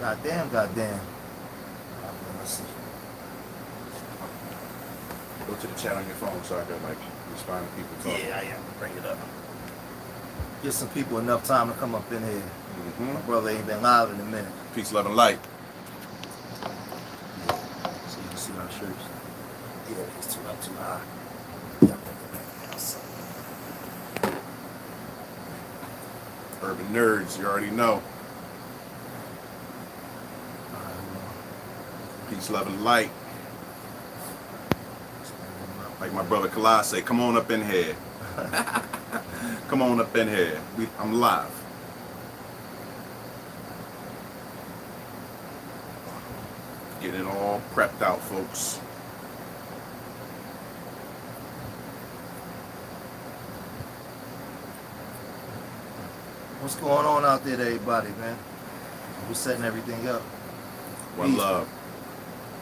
Goddamn. Let's see. Go to the chat on your phone so I can like respond to people talking. Yeah, I am. Bring it up. Get some people enough time to come up in here. My brother ain't been live in a minute. Peace, love, and light. Yeah. So you can see our shirts. Yeah, it's too high. Yeah, Urban nerds, you already know. Peace, love, and light. Like my brother Kalai say, come on up in here. Come on up in here. I'm live. Get it all prepped out, folks. What's going on out there to everybody, man? We're setting everything up. One Peace. love.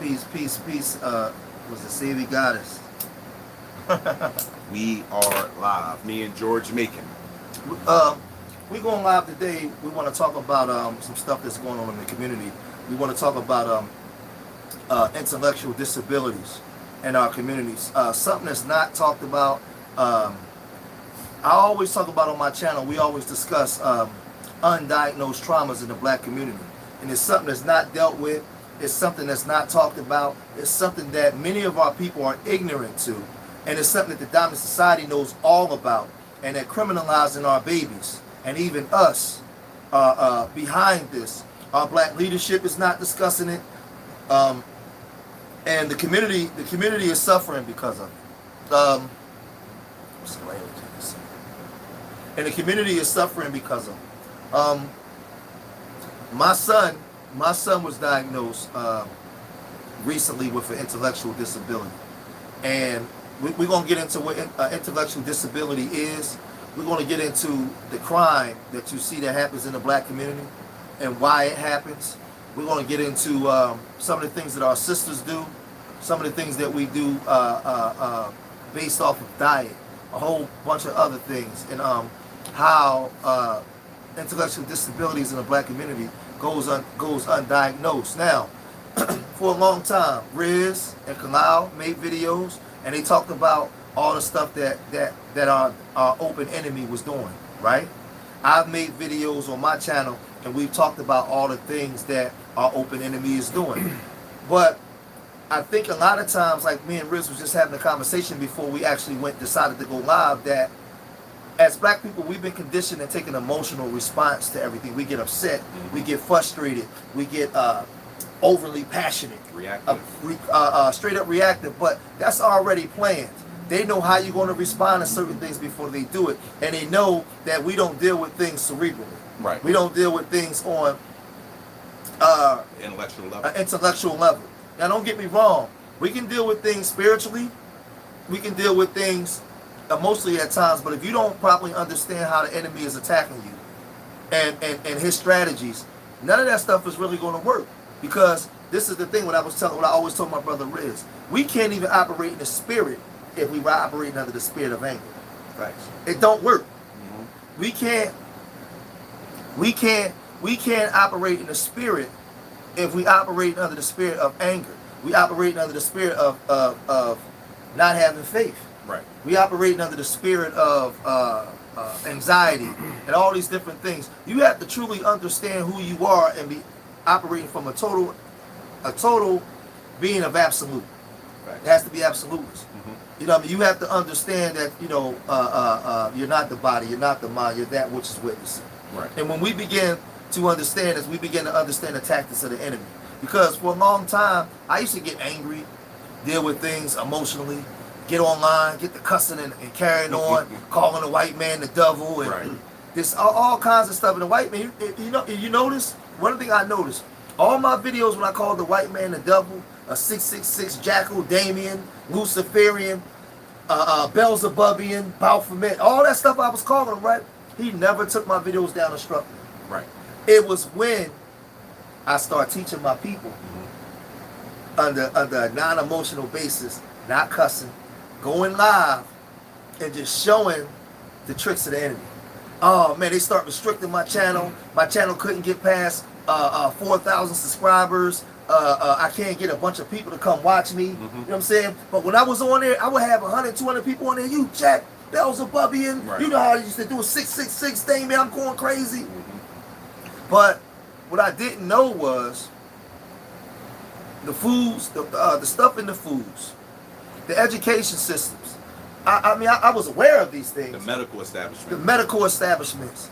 Peace. Was the Savior Goddess. We are live. Me and George Macon. We going live today. We want to talk about some stuff that's going on in the community. We want to talk about intellectual disabilities in our communities. Something that's not talked about. I always talk about on my channel, we always discuss undiagnosed traumas in the black community. And it's something that's not dealt with. It's something that's not talked about. It's something that many of our people are ignorant to. And it's something that the dominant society knows all about. And they're criminalizing our babies. And even us behind this. Our black leadership is not discussing it. And the community is suffering because of it. And the community is suffering because of it. My son was diagnosed recently with an intellectual disability. And we're going to get into what intellectual disability is. We're going to get into the crime that you see that happens in the black community and why it happens. We're going to get into some of the things that our sisters do, some of the things that we do based off of diet, a whole bunch of other things, and how intellectual disabilities in the black community goes undiagnosed. Now, for a long time, Riz and Kalal made videos, and they talked about all the stuff that our open enemy was doing, right? I've made videos on my channel, and we've talked about all the things that our open enemy is doing. But I think a lot of times, like me and Riz was just having a conversation before we actually decided to go live, that as black people, we've been conditioned and take an emotional response to everything. We get upset, we get frustrated, we get overly passionate, Reactive. Straight up reactive. But that's already planned. They know how you're going to respond to certain things before they do it, and they know that we don't deal with things cerebrally. Right. We don't deal with things on intellectual level. Now, don't get me wrong. We can deal with things spiritually. We can deal with things emotionally at times. But if you don't properly understand how the enemy is attacking you and his strategies, none of that stuff is really going to work. Because this is the thing. What I always told my brother Riz, we can't even operate in the spirit if we were operating under the spirit of anger. Right. It don't work. Mm-hmm. We can't operate in the spirit if we operate under the spirit of anger. We operate under the spirit of not having faith. Right. We operate under the spirit of anxiety and all these different things. You have to truly understand who you are and be operating from a total being of absolute. Right. It has to be absolutist. Mm-hmm. You know what I mean? You have to understand that, you're not the body, you're not the mind, you're that which is witnessing. Right. And when we begin to understand this, we begin to understand the tactics of the enemy. Because for a long time, I used to get angry, deal with things emotionally, get online, get the cussing and carrying on, calling the white man the devil, and right. this all kinds of stuff. And the white man, you notice, one thing I noticed, all my videos when I called the white man the devil, a 666 Jackal, Damien, Luciferian, Beelzebubian, Baphomet, all that stuff I was calling him, right? He never took my videos down and struck me. Right. It was when I started teaching my people under a non-emotional basis, not cussing, going live, and just showing the tricks of the enemy. Oh man, they start restricting my channel. My channel couldn't get past 4,000 subscribers. I can't get a bunch of people to come watch me. You know what I'm saying? But when I was on there, I would have 100, 200 people on there. You check Beelzebub-ian. Right. You know how I used to do a 666 thing, man. I'm going crazy. But what I didn't know was the foods, the stuff in the foods, the education systems. I mean, I was aware of these things. The medical establishment. The medical establishments.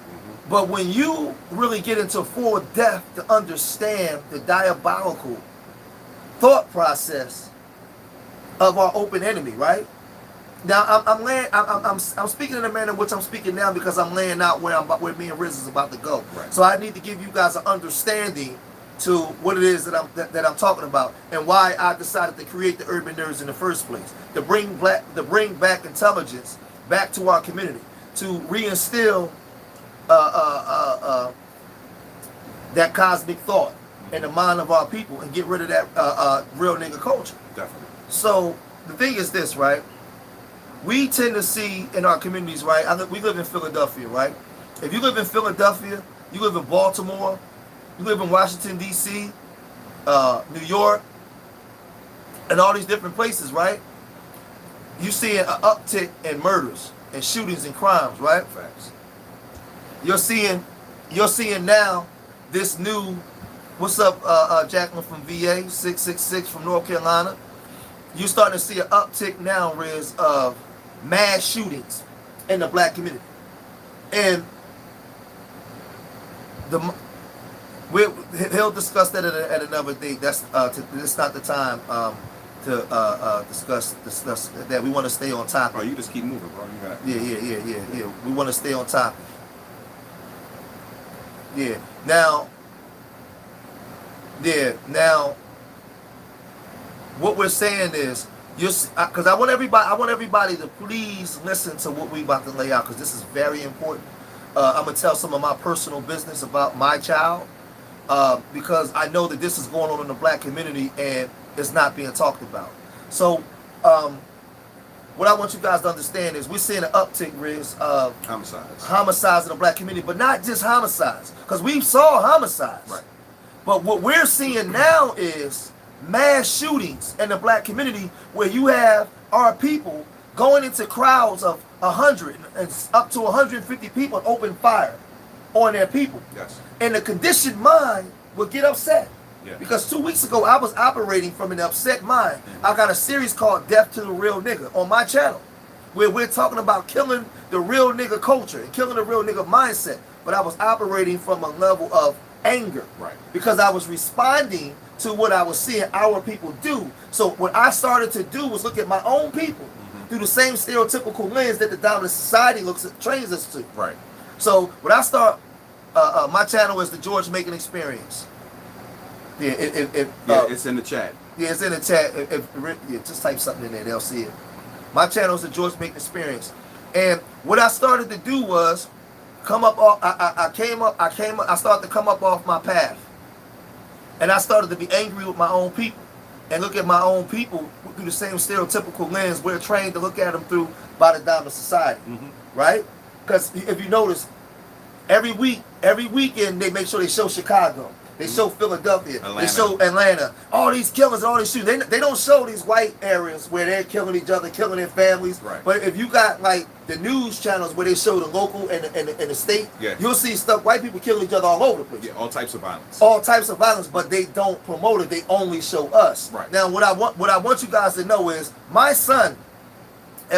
But when you really get into full depth to understand the diabolical thought process of our open enemy, right? Now I'm speaking in the manner in which I'm speaking now because I'm laying out where me and Riz is about to go. Right. So I need to give you guys an understanding to what it is that I'm talking about and why I decided to create the Urban Nerds in the first place. To bring back intelligence back to our community, to reinstill that cosmic thought in the mind of our people and get rid of that real nigga culture. Definitely. So the thing is this, right? We tend to see in our communities, right? We live in Philadelphia, right? If you live in Philadelphia, you live in Baltimore, you live in Washington, D.C., New York, and all these different places, right? You seeing an uptick in murders and shootings and crimes, right? Facts. You're seeing now this new, what's up, Jacqueline from VA, 666 from North Carolina. You're starting to see an uptick now, Riz, of mass shootings in the black community. And he'll discuss that at another day. That's not the time to discuss that. We want to stay on topic. Oh, you just keep moving, bro. You got Yeah. We want to stay on topic. Yeah. Now, what we're saying is, because I want everybody to please listen to what we about to lay out, because this is very important. I'm gonna tell some of my personal business about my child, because I know that this is going on in the black community and it's not being talked about. So, what I want you guys to understand is we're seeing an uptick, Riz, of homicides in the black community, but not just homicides, because we saw homicides. Right. But what we're seeing now is mass shootings in the black community, where you have our people going into crowds of 100 and up to 150 people and open fire on their people. Yes. And the conditioned mind will get upset. Yeah. Because 2 weeks ago, I was operating from an upset mind. I got a series called Death to the Real Nigga on my channel, where we're talking about killing the real nigga culture and killing the real nigga mindset. But I was operating from a level of anger. Right. Because I was responding to what I was seeing our people do. So what I started to do was look at my own people through the same stereotypical lens that the dominant society trains us to. Right. So when I start, my channel is the George Macon Experience. Yeah, it's in the chat. Yeah, it's in the chat. Just type something in there, they'll see it. My channel is the George Macon Experience, and what I started to do was come up off. I started to come up off my path, and I started to be angry with my own people, and look at my own people through the same stereotypical lens we're trained to look at them through by the dominant society, right? Because if you notice, every weekend they make sure they show Chicago. They show Philadelphia. Atlanta. They show Atlanta. All these killers, all these shootings. They don't show these white areas where they're killing each other, killing their families. Right. But if you got like the news channels where they show the local and the state, yeah, you'll see stuff. White people killing each other all over the place. Yeah, all types of violence. All types of violence, but they don't promote it. They only show us. Right. Now, what I want you guys to know is my son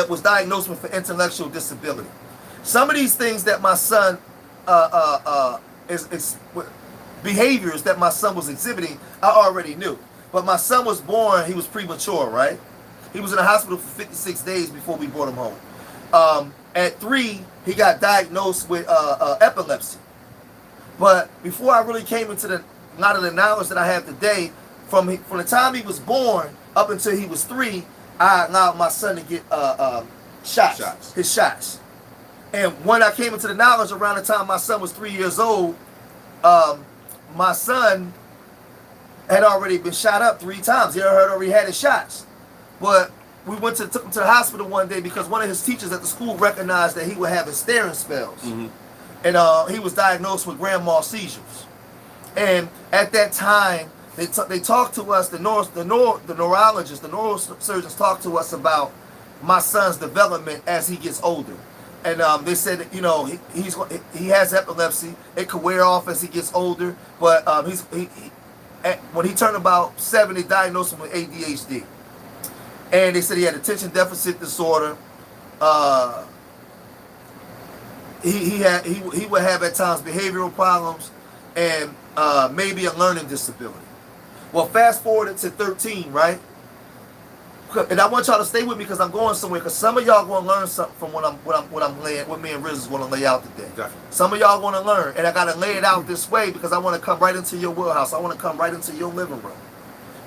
was diagnosed with an intellectual disability. Some of these things that my son behaviors that my son was exhibiting, I already knew. But my son was born, he was premature, right? He was in the hospital for 56 days before we brought him home. At 3, he got diagnosed with epilepsy. But before I really came into a lot of the knowledge that I have today, from the time he was born up until he was 3, I allowed my son to get his shots. And when I came into the knowledge around the time my son was 3 years old, my son had already been shot up 3 times. He already had his shots. But we took him to the hospital one day because one of his teachers at the school recognized that he was having staring spells. And he was diagnosed with grand mal seizures. And at that time, they talked to us, the neurologists, the neurosurgeons talked to us about my son's development as he gets older. And they said that, you know, he has epilepsy. It could wear off as he gets older, but when he turned about 7, they diagnosed him with ADHD. And they said he had attention deficit disorder. He would have at times behavioral problems and maybe a learning disability. Well, fast forward it to 13, right? And I want y'all to stay with me because I'm going somewhere. Because some of y'all going to learn something from what I'm laying, what me and Riz is going to lay out today. Definitely. Some of y'all going to learn, and I got to lay it out this way because I want to come right into your wheelhouse. I want to come right into your living room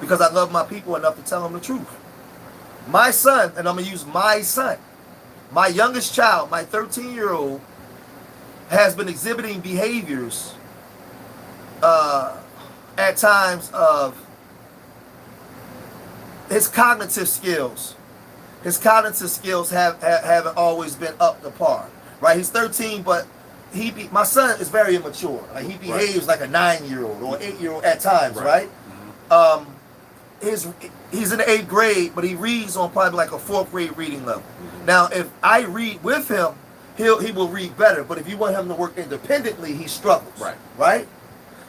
because I love my people enough to tell them the truth. My son, and I'm going to use my son, my youngest child, my 13-year-old, has been exhibiting behaviors at times of his cognitive skills. His cognitive skills haven't always been up to par, right? He's 13, but my son is very immature. Like he behaves like a 9-year-old or an 8-year-old at times, right? Mm-hmm. He's in the 8th grade, but he reads on probably like a 4th grade reading level. Mm-hmm. Now, if I read with him, he will read better. But if you want him to work independently, he struggles. Right?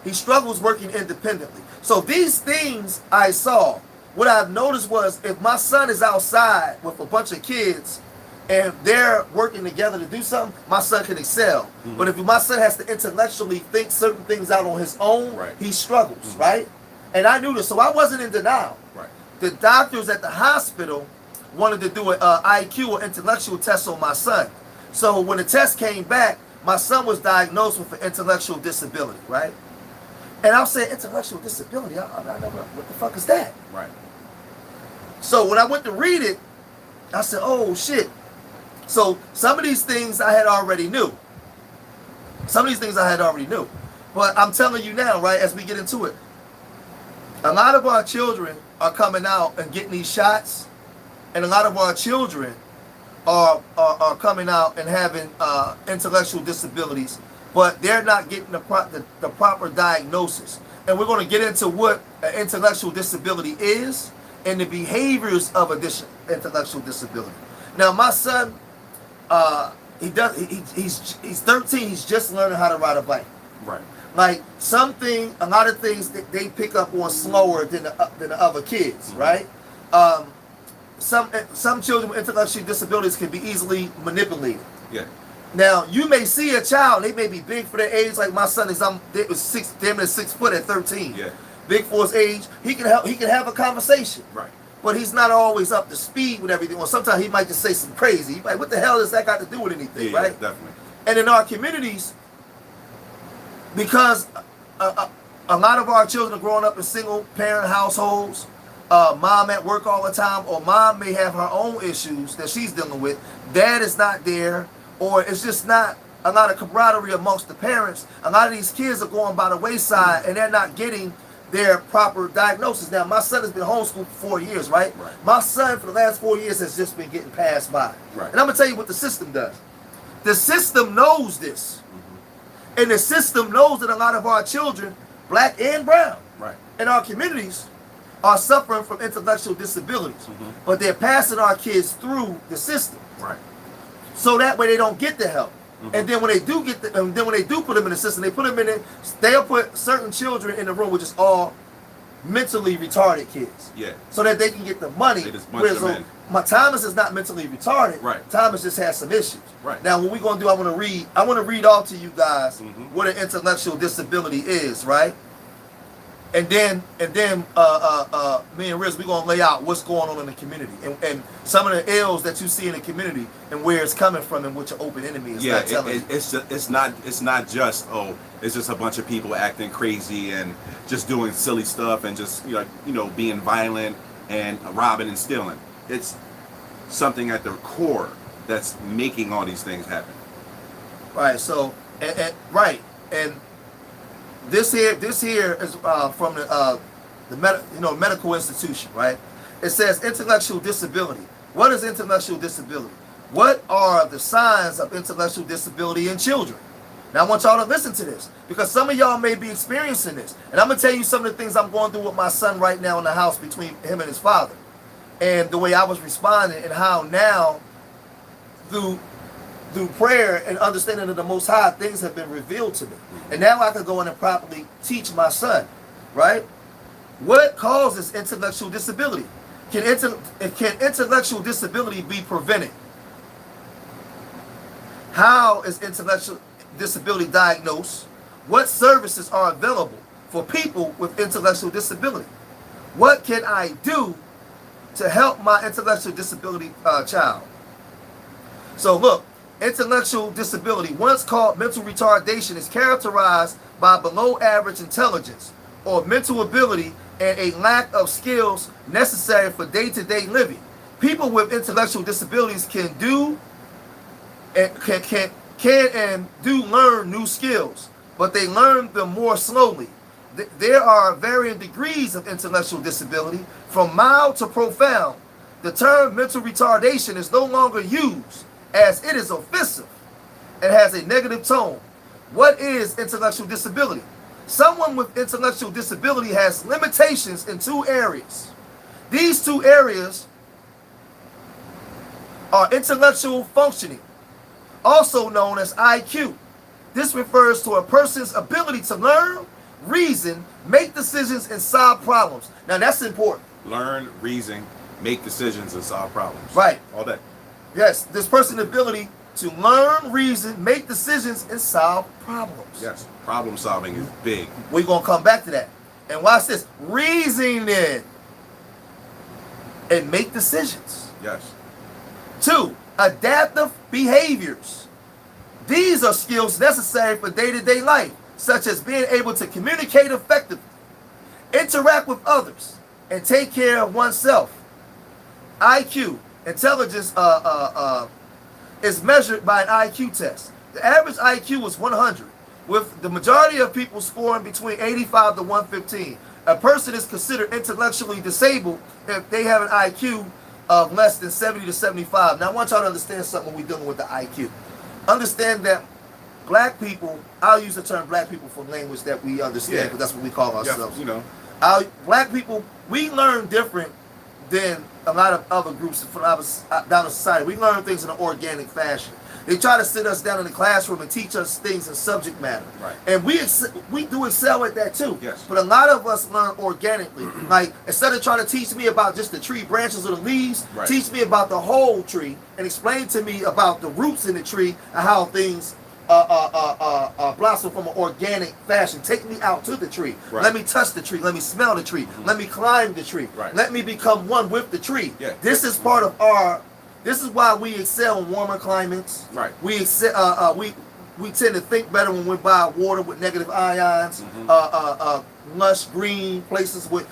He struggles working independently. So these things I saw. What I've noticed was if my son is outside with a bunch of kids and they're working together to do something, my son can excel. Mm-hmm. But if my son has to intellectually think certain things out on his own, he struggles, mm-hmm. right? And I knew this, so I wasn't in denial. Right. The doctors at the hospital wanted to do an IQ or intellectual test on my son. So when the test came back, my son was diagnosed with an intellectual disability, right? And I'll say intellectual disability. I know what the fuck is that? Right. So when I went to read it, I said, "Oh shit!" So some of these things I had already knew. But I'm telling you now, right? As we get into it, a lot of our children are coming out and getting these shots, and a lot of our children are coming out and having intellectual disabilities. But they're not getting the proper diagnosis. And we're going to get into what an intellectual disability is and the behaviors of an intellectual disability. Now, my son, he's 13. He's just learning how to ride a bike. Right. Like a lot of things that they pick up on slower than the other kids. Mm-hmm. Right. Some children with intellectual disabilities can be easily manipulated. Yeah. Now, you may see a child, they may be big for their age, like my son is, damn 6 foot at 13. Yeah. Big for his age. He can have a conversation. Right. But he's not always up to speed with everything. Or sometimes he might just say some crazy. He's like, what the hell does that got to do with anything, right? Yeah, definitely. And in our communities, because a lot of our children are growing up in single parent households, mom at work all the time, or mom may have her own issues that she's dealing with, dad is not there, or it's just not a lot of camaraderie amongst the parents. A lot of these kids are going by the wayside and they're not getting their proper diagnosis. Now, my son has been homeschooled for 4 years, right? My son for the last 4 years has just been getting passed by. Right. And I'm going to tell you what the system does. The system knows this. Mm-hmm. And the system knows that a lot of our children, black and brown, in our communities, are suffering from intellectual disabilities. Mm-hmm. But they're passing our kids through the system. Right. So that way they don't get the help. Mm-hmm. And then when they do put them in the system, they'll put certain children in the room, which is all mentally retarded kids. Yeah. So that they can get the money. My Thomas is not mentally retarded. Right. Thomas just has some issues. Right. Now what we're gonna do, I want to read off to you guys what an intellectual disability is, right? And then me and Riz, we're gonna lay out what's going on in the community and some of the ills that you see in the community and where it's coming from and what your open enemy is not telling you. It's not just it's just a bunch of people acting crazy and just doing silly stuff and just being violent and robbing and stealing. It's something at the core that's making all these things happen. Right. So and this here is from the medical institution, right? It says intellectual disability. What is intellectual disability? What are the signs of intellectual disability in children? Now I want y'all to listen to this, because some of y'all may be experiencing this. And I'm going to tell you some of the things I'm going through with my son right now in the house between him and his father. And the way I was responding, and how now through prayer and understanding of the Most High, things have been revealed to me. And now I can go in and properly teach my son, right? What causes intellectual disability? Can intellectual disability be prevented? How is intellectual disability diagnosed? What services are available for people with intellectual disability? What can I do to help my intellectual disability child? So look, intellectual disability, once called mental retardation, is characterized by below average intelligence or mental ability and a lack of skills necessary for day-to-day living. People with intellectual disabilities can and do learn new skills, but they learn them more slowly. There are varying degrees of intellectual disability, from mild to profound. The term mental retardation is no longer used, as it is offensive and has a negative tone. What is intellectual disability? Someone with intellectual disability has limitations in two areas. These two areas are intellectual functioning, also known as IQ. This refers to a person's ability to learn, reason, make decisions, and solve problems. Now that's important. Learn, reason, make decisions, and solve problems. Right. All that. Yes, this person's ability to learn, reason, make decisions, and solve problems. Yes, problem solving is big. We're going to come back to that. And watch this. Reasoning and make decisions. Yes. 2, adaptive behaviors. These are skills necessary for day-to-day life, such as being able to communicate effectively, interact with others, and take care of oneself. IQ, intelligence, is measured by an IQ test. The average IQ is 100, with the majority of people scoring between 85 to 115. A person is considered intellectually disabled if they have an IQ of less than 70 to 75. Now I want y'all to understand something when we're dealing with the IQ. Understand that black people, I'll use the term black people for language that we understand, because that's what we call ourselves. Yeah, you know. Black people, we learn different than a lot of other groups from down in society. We learn things in an organic fashion. They try to sit us down in the classroom and teach us things in subject matter. Right. And we do excel at that too. Yes. But a lot of us learn organically. Like, instead of trying to teach me about just the tree branches or the leaves, right, teach me about the whole tree and explain to me about the roots in the tree and how things blossom from an organic fashion. Take me out to the tree. Right. Let me touch the tree. Let me smell the tree. Let me climb the tree. Right. Let me become one with the tree. Yeah. This is part of our. This is why we excel in warmer climates. Right. We excel. We tend to think better when we're by water with negative ions. Lush green places with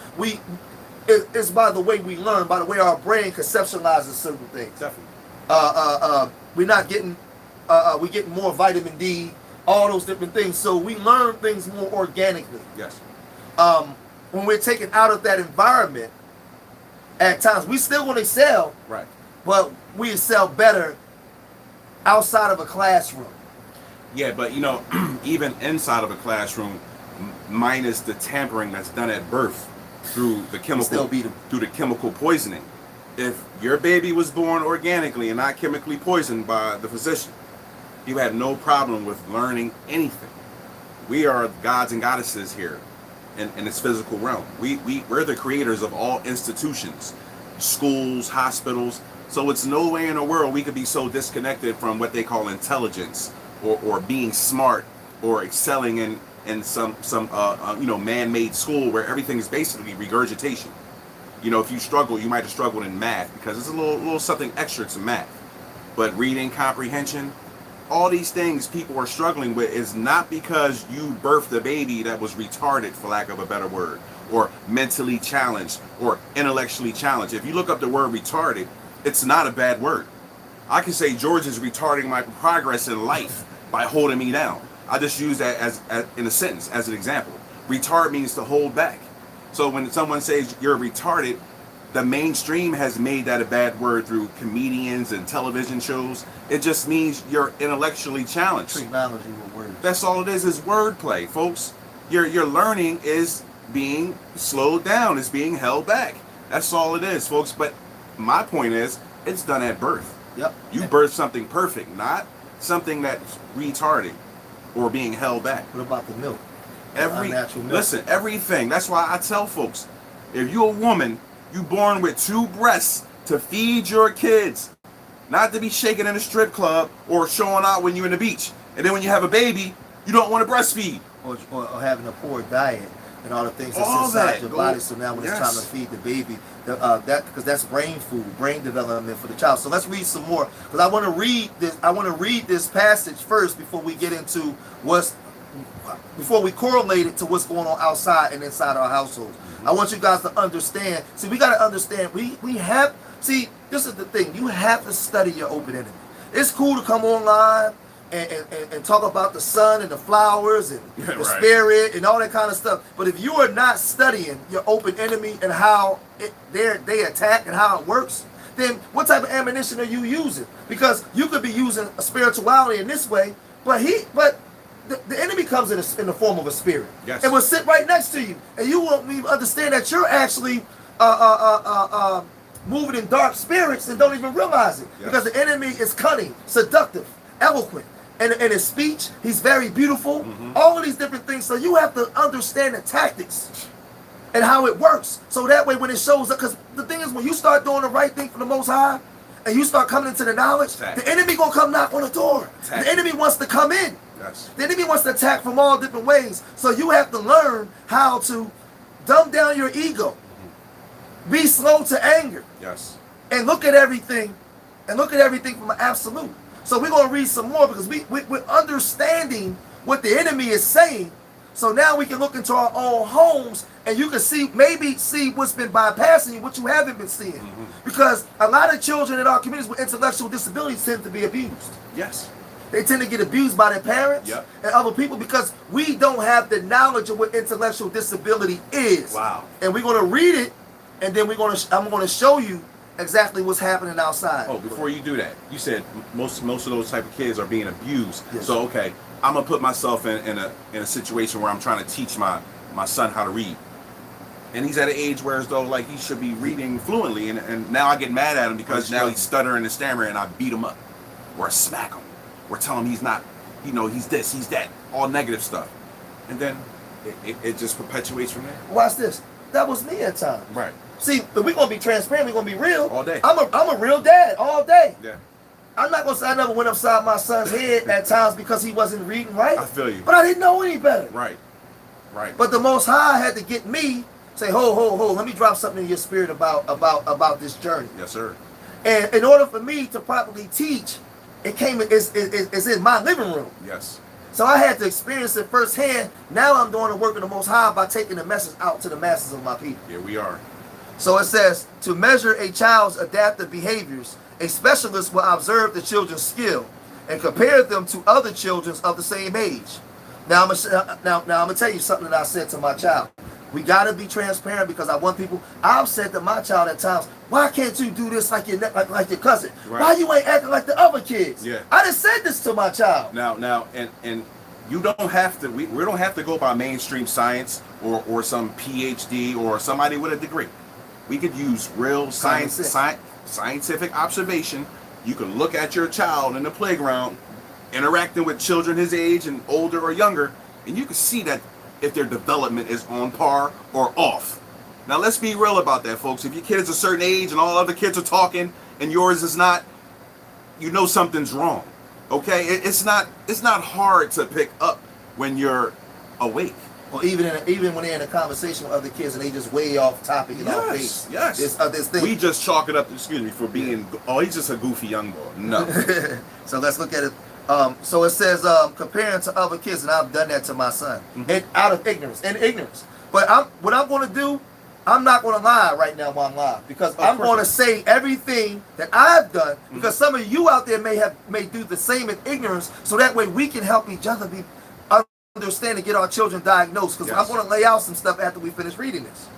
it's by the way we learn, by the way our brain conceptualizes certain things. Definitely. We're not getting. We get more vitamin D, all those different things. So we learn things more organically. Yes. When we're taken out of that environment, at times we still want to excel, Right. but we excel better outside of a classroom. Yeah, but you know, even inside of a classroom, minus the tampering that's done at birth through the chemical poisoning. If your baby was born organically and not chemically poisoned by the physician, you had no problem with learning anything. We are gods and goddesses here in this physical realm. We're the creators of all institutions, schools, hospitals. So it's no way in the world we could be so disconnected from what they call intelligence or being smart or excelling in some man-made school where everything is basically regurgitation. You know, if you struggle, you might have struggled in math because it's a little something extra to math. But reading comprehension, all these things people are struggling with is not because you birthed a baby that was retarded, for lack of a better word, or mentally challenged or intellectually challenged. If you look up the word retarded, it's not a bad word. I can say George is retarding my progress in life by holding me down. I just use that as in a sentence as an example. Retard means to hold back. So when someone says you're retarded, the mainstream has made that a bad word through comedians and television shows. It just means you're intellectually challenged. Technology with words. That's all it is wordplay, folks. Your learning is being slowed down, is being held back. That's all it is, folks. But my point is, it's done at birth. Yep. You birth something perfect, not something that's retarded or being held back. What about the milk? Unnatural milk. Listen, everything. That's why I tell folks, if you're a woman, you born with 2 breasts to feed your kids, not to be shaking in a strip club or showing out when you're in the beach. And then when you have a baby, you don't want to breastfeed. Or having a poor diet and all the things that's All inside that. your body. So now when it's time to feed the baby, because that's brain food, brain development for the child. So let's read some more, because I want to read this. I want to read this passage first before we get into before we correlate it to what's going on outside and inside our households. I want you guys to understand. See, we got to understand. We have. See, this is the thing. You have to study your open enemy. It's cool to come online and talk about the sun and the flowers and the spirit and all that kind of stuff. But if you are not studying your open enemy and how they attack and how it works, then what type of ammunition are you using? Because you could be using a spirituality in this way, but the enemy comes in the form of a spirit, yes, and will sit right next to you, and you won't even understand that you're actually moving in dark spirits and don't even realize it, because the enemy is cunning, seductive, eloquent. And in his speech, he's very beautiful. All of these different things. So you have to understand the tactics and how it works. So that way when it shows up, because the thing is, when you start doing the right thing for the Most High, and you start coming into the knowledge, the enemy going to come knock on the door. The enemy wants to come in. Yes. The enemy wants to attack from all different ways. So you have to learn how to dumb down your ego. Be slow to anger. Yes. And look at everything. And look at everything from an absolute. So we're going to read some more, because we're understanding what the enemy is saying. So now we can look into our own homes, and you can see what's been bypassing you, what you haven't been seeing. Because a lot of children in our communities with intellectual disabilities tend to be abused. Yes. They tend to get abused by their parents and other people, because we don't have the knowledge of what intellectual disability is. Wow. And we're going to read it, and then I'm going to show you exactly what's happening outside. Oh, before you do that, you said most of those type of kids are being abused. Yes. So okay, I'm gonna put myself in a situation where I'm trying to teach my son how to read, and he's at an age where as though like he should be reading fluently, and now I get mad at him because now he's stuttering and stammering, and I beat him up, or I smack him, or tell him he's not, he's this, he's that, all negative stuff, and then it just perpetuates from there. Watch this. That was me at times. Right. See, but we're going to be transparent. We're going to be real. All day. I'm a real dad all day. Yeah. I'm not going to say I never went upside my son's head at times because he wasn't reading right. I feel you. But I didn't know any better. Right. Right. But the Most High had to get me, say, ho, let me drop something in your spirit about this journey. Yes, sir. And in order for me to properly teach, it's in my living room. Yes. So I had to experience it firsthand. Now I'm doing the work of the Most High by taking the message out to the masses of my people. Here we are. So it says, to measure a child's adaptive behaviors, a specialist will observe the children's skill and compare them to other children of the same age. Now I'm gonna tell you something that I said to my child. We gotta be transparent, because I want people. I've said to my child at times, "Why can't you do this like your cousin? Right. Why you ain't acting like the other kids?" Yeah. I just said this to my child. Now, and you don't have to. We don't have to go by mainstream science or some PhD or somebody with a degree. We could use real scientific observation. You can look at your child in the playground, interacting with children his age and older or younger, and you can see that if their development is on par or off. Now let's be real about that, folks. If your kid is a certain age and all other kids are talking and yours is not, something's wrong. Okay? It's not hard to pick up when you're awake. Or even when they're in a conversation with other kids and they just way off topic and off base. Yes. This thing. We just chalk it up, for being, he's just a goofy young boy. No. So let's look at it. So it says, comparing to other kids, and I've done that to my son, and out of ignorance. But what I'm going to do, I'm not going to lie right now while I'm live, because I'm going to say everything that I've done, because some of you out there may do the same in ignorance, so that way we can help each other understand and get our children diagnosed, because I'm going to lay out some stuff after we finish reading this.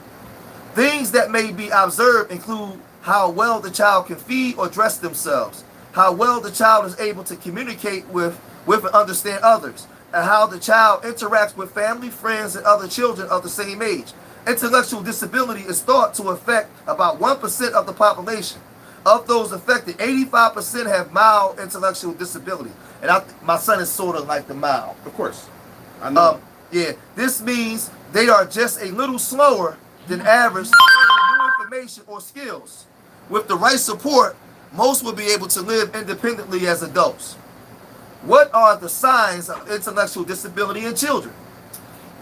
Things that may be observed include how well the child can feed or dress themselves, how well the child is able to communicate with and understand others, and how the child interacts with family, friends, and other children of the same age. Intellectual disability is thought to affect about 1% of the population. Of those affected, 85% have mild intellectual disability. And my son is sort of like the mild. Of course. I know. Yeah, this means they are just a little slower than average to learn new information or skills. With the right support, most will be able to live independently as adults. What are the signs of intellectual disability in children?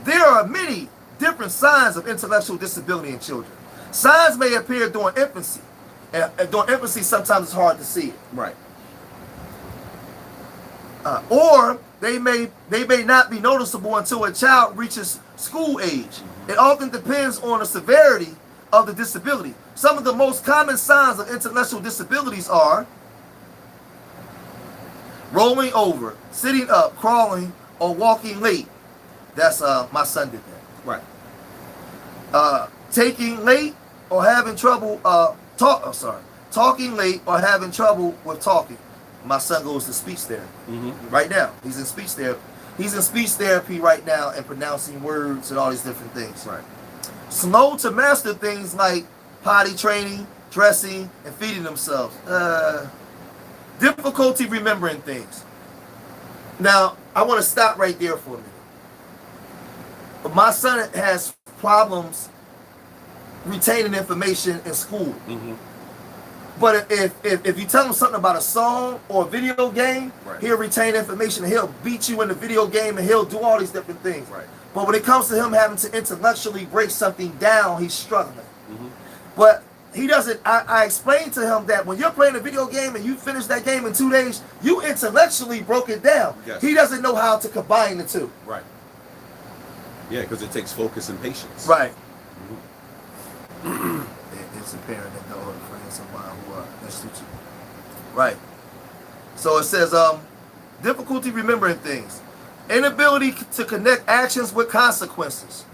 There are many different signs of intellectual disability in children. Signs may appear during infancy. And during infancy, sometimes it's hard to see it. Right. Or they may not be noticeable until a child reaches school age. It often depends on the severity of the disability. Some of the most common signs of intellectual disabilities are rolling over, sitting up, crawling, or walking late. That's my son did that. Right. Taking late or having trouble talking late or having trouble with talking. My son goes to speech therapy right now. He's in speech therapy. He's in speech therapy right now and pronouncing words and all these different things. Right. Slow to master things like potty training, dressing, and feeding themselves. Difficulty remembering things. Now, I want to stop right there for a minute. My son has problems retaining information in school. But if you tell him something about a song or a video game, right, he'll retain information and he'll beat you in the video game and he'll do all these different things. Right. But when it comes to him having to intellectually break something down, he's struggling. But he doesn't. I explained to him that when you're playing a video game and you finish that game in 2 days, you intellectually broke it down. Yes. He doesn't know how to combine the two. Right. Yeah, because it takes focus and patience. Right. It's apparent that no other friends of mine who are institute. Right. So it says, difficulty remembering things, inability to connect actions with consequences.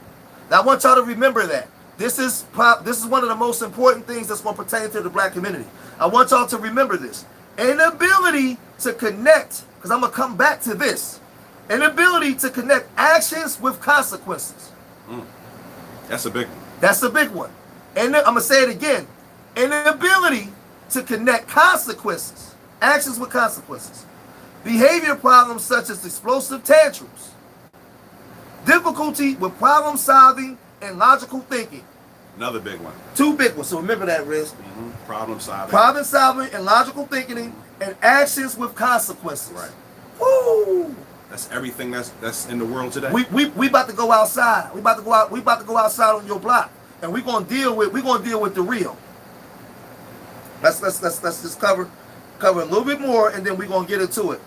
Now I want y'all to remember that. This is one of the most important things that's going to pertain to the black community. I want y'all to remember this. Inability to connect, because I'm going to come back to this. Inability to connect actions with consequences. That's a big one. That's a big one. And I'm going to say it again. Inability to connect consequences, actions with consequences. Behavior problems such as explosive tantrums. Difficulty with problem solving and logical thinking. Another big one. Two big ones. So remember that, Riz. Problem solving. Problem solving and logical thinking and actions with consequences. Right. Woo! That's everything that's in the world today. We about to go outside. We about to go outside on your block. And we're gonna deal with the real. Let's just cover a little bit more and then we're gonna get into it.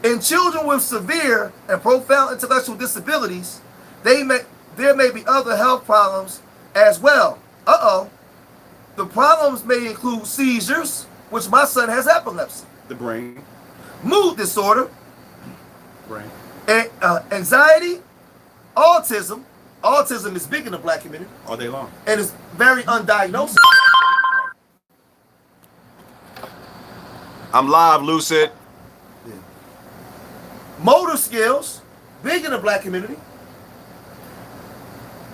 In children with severe and profound intellectual disabilities, there may be other health problems as well. The problems may include seizures, which my son has epilepsy. The brain. Mood disorder. Brain. And anxiety, autism. Autism is big in the black community. All day long. And it's very undiagnosed. I'm live, Lucid. Yeah. Motor skills, big in the black community.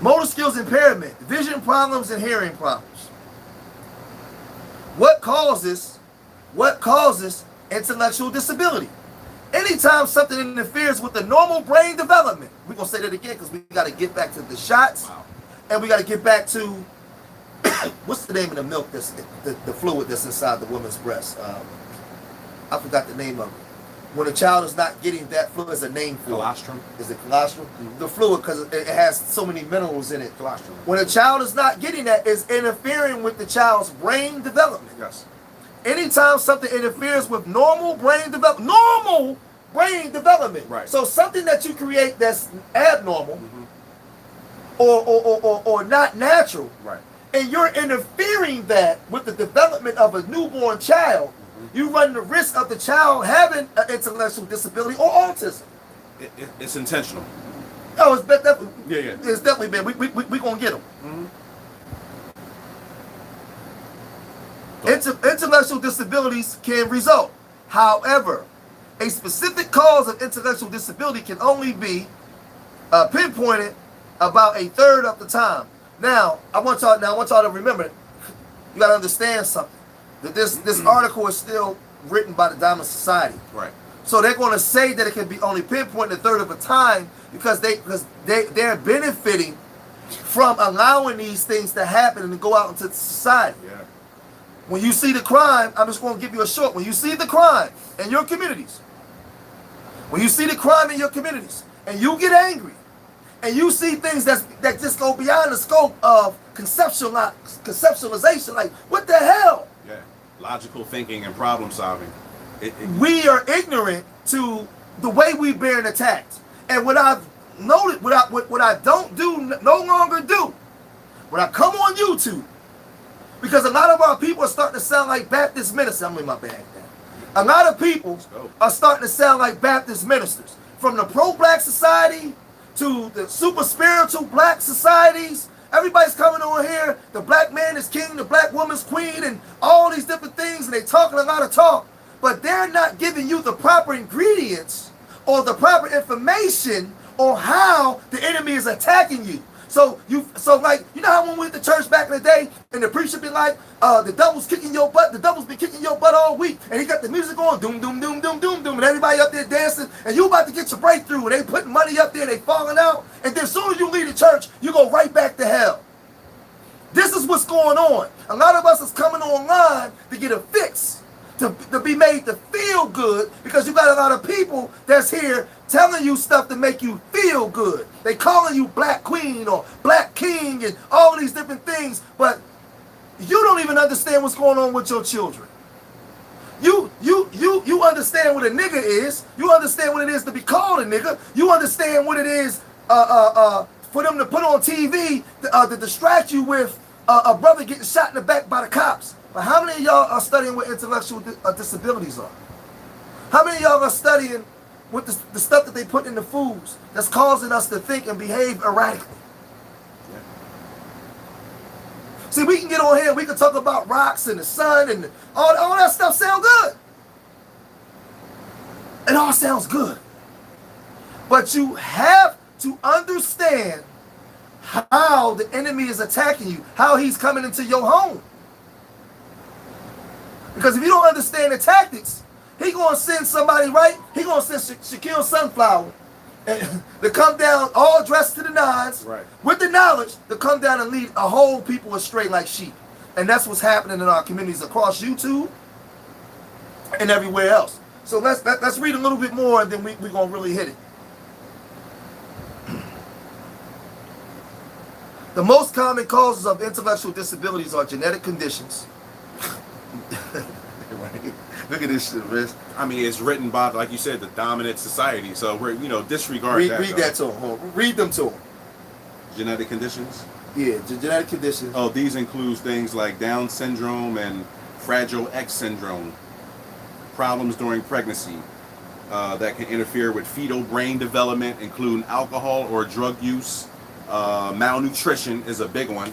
Motor skills impairment, vision problems and hearing problems. What causes intellectual disability? Anytime something interferes with the normal brain development. We're going to say that again because we got to get back to the shots. Wow. And we got to get back to, what's the name of the milk, that's the fluid that's inside the woman's breast? I forgot the name of it. When a child is not getting that fluid, there's a name for it. Colostrum. Is it colostrum? The fluid, because it has so many minerals in it. Colostrum. When a child is not getting that, it's interfering with the child's brain development. Yes. Anytime something interferes with normal brain development, Right. So something that you create that's abnormal or not natural, Right. and you're interfering that with the development of a newborn child, you run the risk of the child having an intellectual disability or autism. It's intentional. Oh, it's definitely, Yeah. it's definitely been. We gonna get them. Intellectual disabilities can result. However, a specific cause of intellectual disability can only be pinpointed about a third of the time. Now, I want y'all to remember, you got to understand something. That this article is still written by the Diamond Society. Right. So they're going to say that it can be only pinpointed a third of the time because they're benefiting from allowing these things to happen and to go out into society. Yeah. When you see the crime, I'm just going to give you a short. When you see the crime in your communities, and you get angry, and you see things that just go beyond the scope of conceptualization, like what the hell? Yeah. Logical thinking and problem solving. We are ignorant to the way we've been attacked. And what I've noted, what I don't do, no longer do, when I come on YouTube, because a lot of our people are starting to sound like Baptist ministers. I'm in my bag now. A lot of people are starting to sound like Baptist ministers. From the pro-black society to the super spiritual black societies, everybody's coming on here. The black man is king, the black woman's queen, and all these different things, and they're talking a lot of talk. But they're not giving you the proper ingredients or the proper information on how the enemy is attacking you. So like, you know how when we went to church back in the day and the preacher be like, the devil's kicking your butt, the devil's been kicking your butt all week, and he got the music on, doom, doom, doom, doom, doom, doom, and everybody up there dancing, and you about to get your breakthrough, and they putting money up there, they falling out, and then as soon as you leave the church, you go right back to hell. This is what's going on. A lot of us is coming online to get a fix, to be made to feel good, because you got a lot of people that's here telling you stuff to make you feel good. They calling you black queen or black king and all these different things, but you don't even understand what's going on with your children. You understand what a nigga is. You understand what it is to be called a nigga. You understand what it is for them to put on TV to distract you with a brother getting shot in the back by the cops. But how many of y'all are studying what intellectual disabilities are? How many of y'all are studying what the stuff that they put in the foods that's causing us to think and behave erratically? Yeah. See, we can get on here, we can talk about rocks and the sun and all that stuff sound good. It all sounds good. But you have to understand how the enemy is attacking you, how he's coming into your home. Because if you don't understand the tactics, he gonna send somebody, right? He gonna send Shaquille Sunflower to come down all dressed to the nines, right, with the knowledge to come down and lead a whole people astray like sheep. And that's what's happening in our communities across YouTube and everywhere else. So let's read a little bit more, and then we're gonna really hit it. The most common causes of intellectual disabilities are genetic conditions. Look at this shit, Rich. I mean, it's written by, like you said, the dominant society. So we're, disregard that. Read that to them. Read them to them. Genetic conditions? Yeah, genetic conditions. Oh, these include things like Down syndrome and Fragile X syndrome. Problems during pregnancy that can interfere with fetal brain development, including alcohol or drug use. Malnutrition is a big one.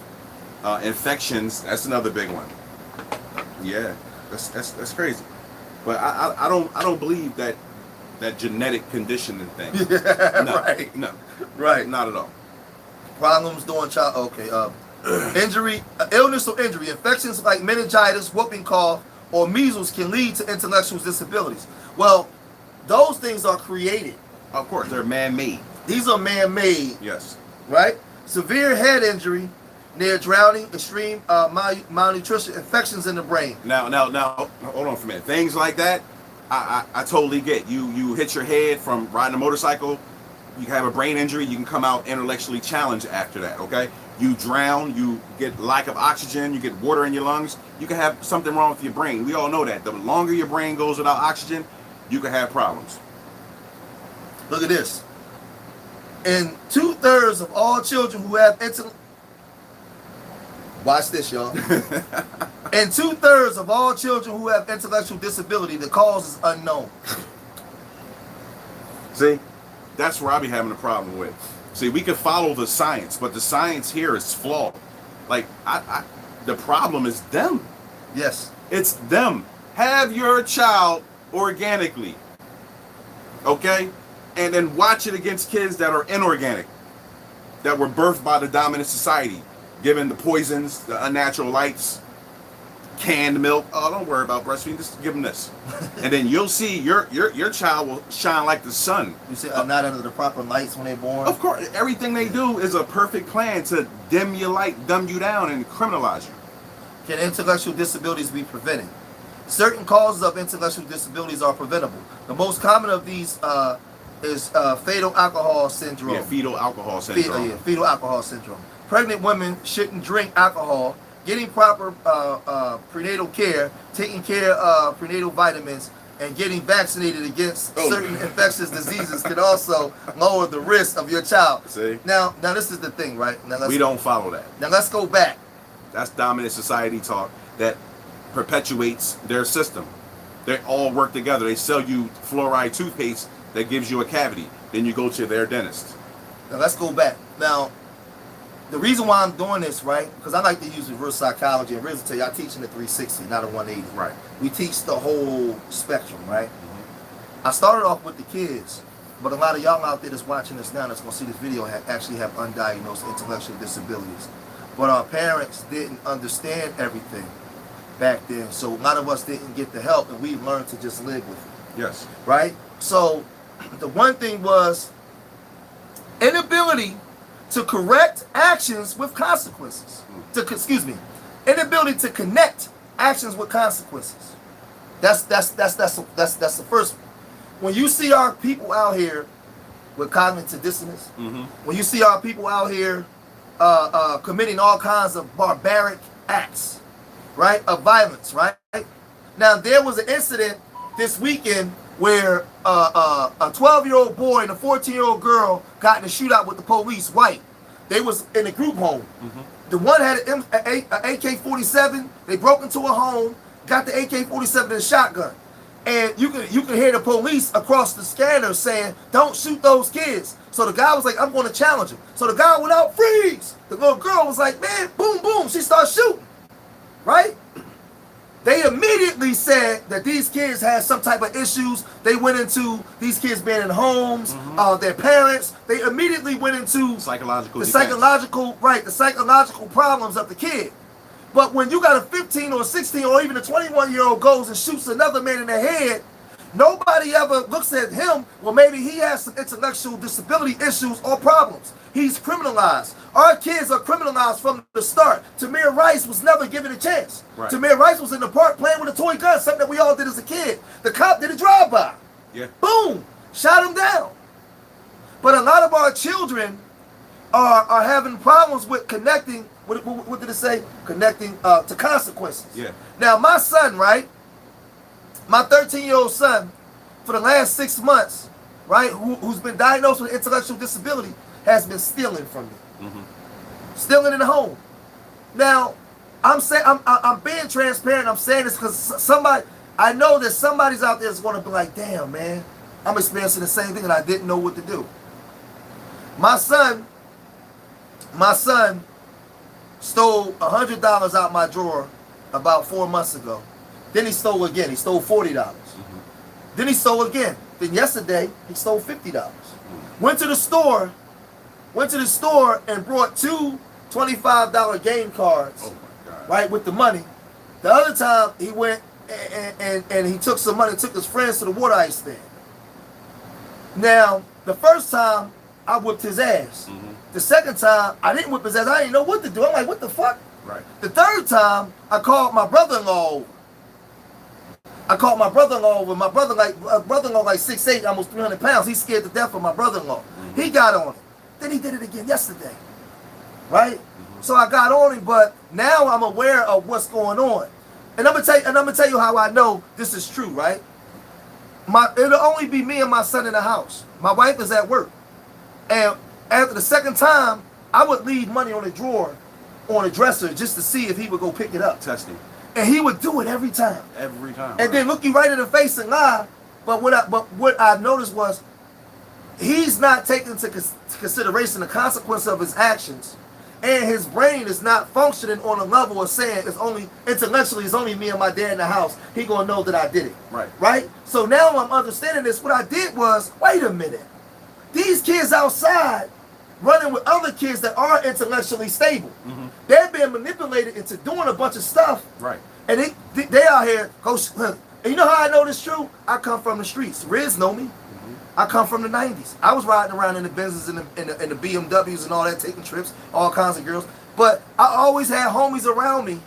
Infections, that's another big one. Yeah, that's crazy. But I don't believe that genetic conditioning thing. No, right. No. Right. Not at all. Problems during child. Okay. Injury, illness or injury, infections like meningitis, whooping cough, or measles can lead to intellectual disabilities. Well, those things are created. Of course, they're man-made. These are man-made. Yes. Right? Severe head injury, near drowning, extreme malnutrition, infections in the brain. Now, hold on for a minute. Things like that, I totally get. You hit your head from riding a motorcycle, you have a brain injury, you can come out intellectually challenged after that, okay? You drown, you get lack of oxygen, you get water in your lungs, you can have something wrong with your brain. We all know that. The longer your brain goes without oxygen, you can have problems. Look at this. In 2/3 of all children who have watch this, y'all. In 2/3 of all children who have intellectual disability, the cause is unknown. See, that's where I be having a problem with. See, we can follow the science, but the science here is flawed. Like, the problem is them. Yes. It's them. Have your child organically, okay? And then watch it against kids that are inorganic, that were birthed by the dominant society, given the poisons, the unnatural lights, canned milk. Oh, don't worry about breastfeeding. Just give them this, and then you'll see your child will shine like the sun. You say not under the proper lights when they're born. Of course, everything they do is a perfect plan to dim your light, dumb you down, and criminalize you. Can intellectual disabilities be prevented? Certain causes of intellectual disabilities are preventable. The most common of these is fetal alcohol syndrome. Yeah, fetal alcohol syndrome. Fetal alcohol syndrome. Pregnant women shouldn't drink alcohol. Getting proper prenatal care, taking care of prenatal vitamins, and getting vaccinated against certain infectious diseases can also lower the risk of your child. See? Now this is the thing, right? Now We don't follow that. Now let's go back. That's dominant society talk that perpetuates their system. They all work together. They sell you fluoride toothpaste that gives you a cavity. Then you go to their dentist. Now let's go back. Now, the reason why I'm doing this, right, because I like to use reverse psychology, and really tell you, I teach in the 360, not a 180. Right. We teach the whole spectrum, right? I started off with the kids, but a lot of y'all out there that's watching this now that's going to see this video actually have undiagnosed intellectual disabilities. But our parents didn't understand everything back then, so a lot of us didn't get the help, and we learned to just live with it. Yes. Right? So the one thing was inability to correct actions with consequences. Inability to connect actions with consequences. That's the first one. When you see our people out here with cognitive dissonance, when you see our people out here committing all kinds of barbaric acts, right, of violence, right? Now there was an incident this weekend where a 12-year-old boy and a 14-year-old girl got in a shootout with the police, white. They was in a group home. The one had an AK-47. They broke into a home, got the AK-47 and a shotgun. And you can hear the police across the scanner saying, "Don't shoot those kids." So the guy was like, "I'm going to challenge him." So the guy went out, "Freeze!" The little girl was like, "Man, boom, boom." She started shooting, right? They immediately said that these kids had some type of issues. They went into these kids being in homes, their parents. They immediately went into psychological problems of the kid. But when you got a 15 or 16 or even a 21-year-old goes and shoots another man in the head, nobody ever looks at him, well, maybe he has some intellectual disability issues or problems. He's criminalized. Our kids are criminalized from the start. Tamir Rice was never given a chance. Right. Tamir Rice was in the park playing with a toy gun, something that we all did as a kid. The cop did a drive-by. Yeah. Boom. Shot him down. But a lot of our children are having problems with connecting, what did it say? Connecting to consequences. Yeah. Now, my son, right? My 13-year-old son, for the last 6 months, right, who's been diagnosed with intellectual disability, has been stealing from me. Stealing in the home. Now, I'm being transparent. I'm saying this because I know that somebody's out there that's going to be like, "Damn, man, I'm experiencing the same thing and I didn't know what to do." My son stole $100 out my drawer about 4 months ago. Then he stole again. He stole $40. Then he stole again. Then yesterday he stole $50. Went to the store and brought two $25 game cards, Oh my God. right, with the money. The other time he went and he took some money, took his friends to the water ice stand. Now, the first time I whipped his ass. The second time I didn't whip his ass. I didn't know what to do. I'm like, what the fuck? Right. The third time I called my brother-in-law over. My brother-in-law like 6'8", almost 300 pounds. He's scared to death of my brother-in-law. He got on him. Then he did it again yesterday. Right? So I got on him, but now I'm aware of what's going on. And I'm gonna tell you how I know this is true, right? It'll only be me and my son in the house. My wife is at work. And after the second time, I would leave money on the drawer, on a dresser, just to see if he would go pick it up. Testing. And he would do it every time. Every time. And then look you right in the face and lie. But what I noticed was he's not taking into consideration the consequence of his actions. and his brain is not functioning on a level of saying it's only intellectually it's only me and my dad in the house, he gonna know that I did it. Right? So now I'm understanding this. What I did was, wait a minute. These kids outside running with other kids that are intellectually stable. They're being manipulated into doing a bunch of stuff. And they out here go. And you know how I know this true? I come from the streets. Riz know me. I come from the 90s. I was riding around in the Benzes and the BMWs and all that, taking trips, all kinds of girls. But I always had homies around me.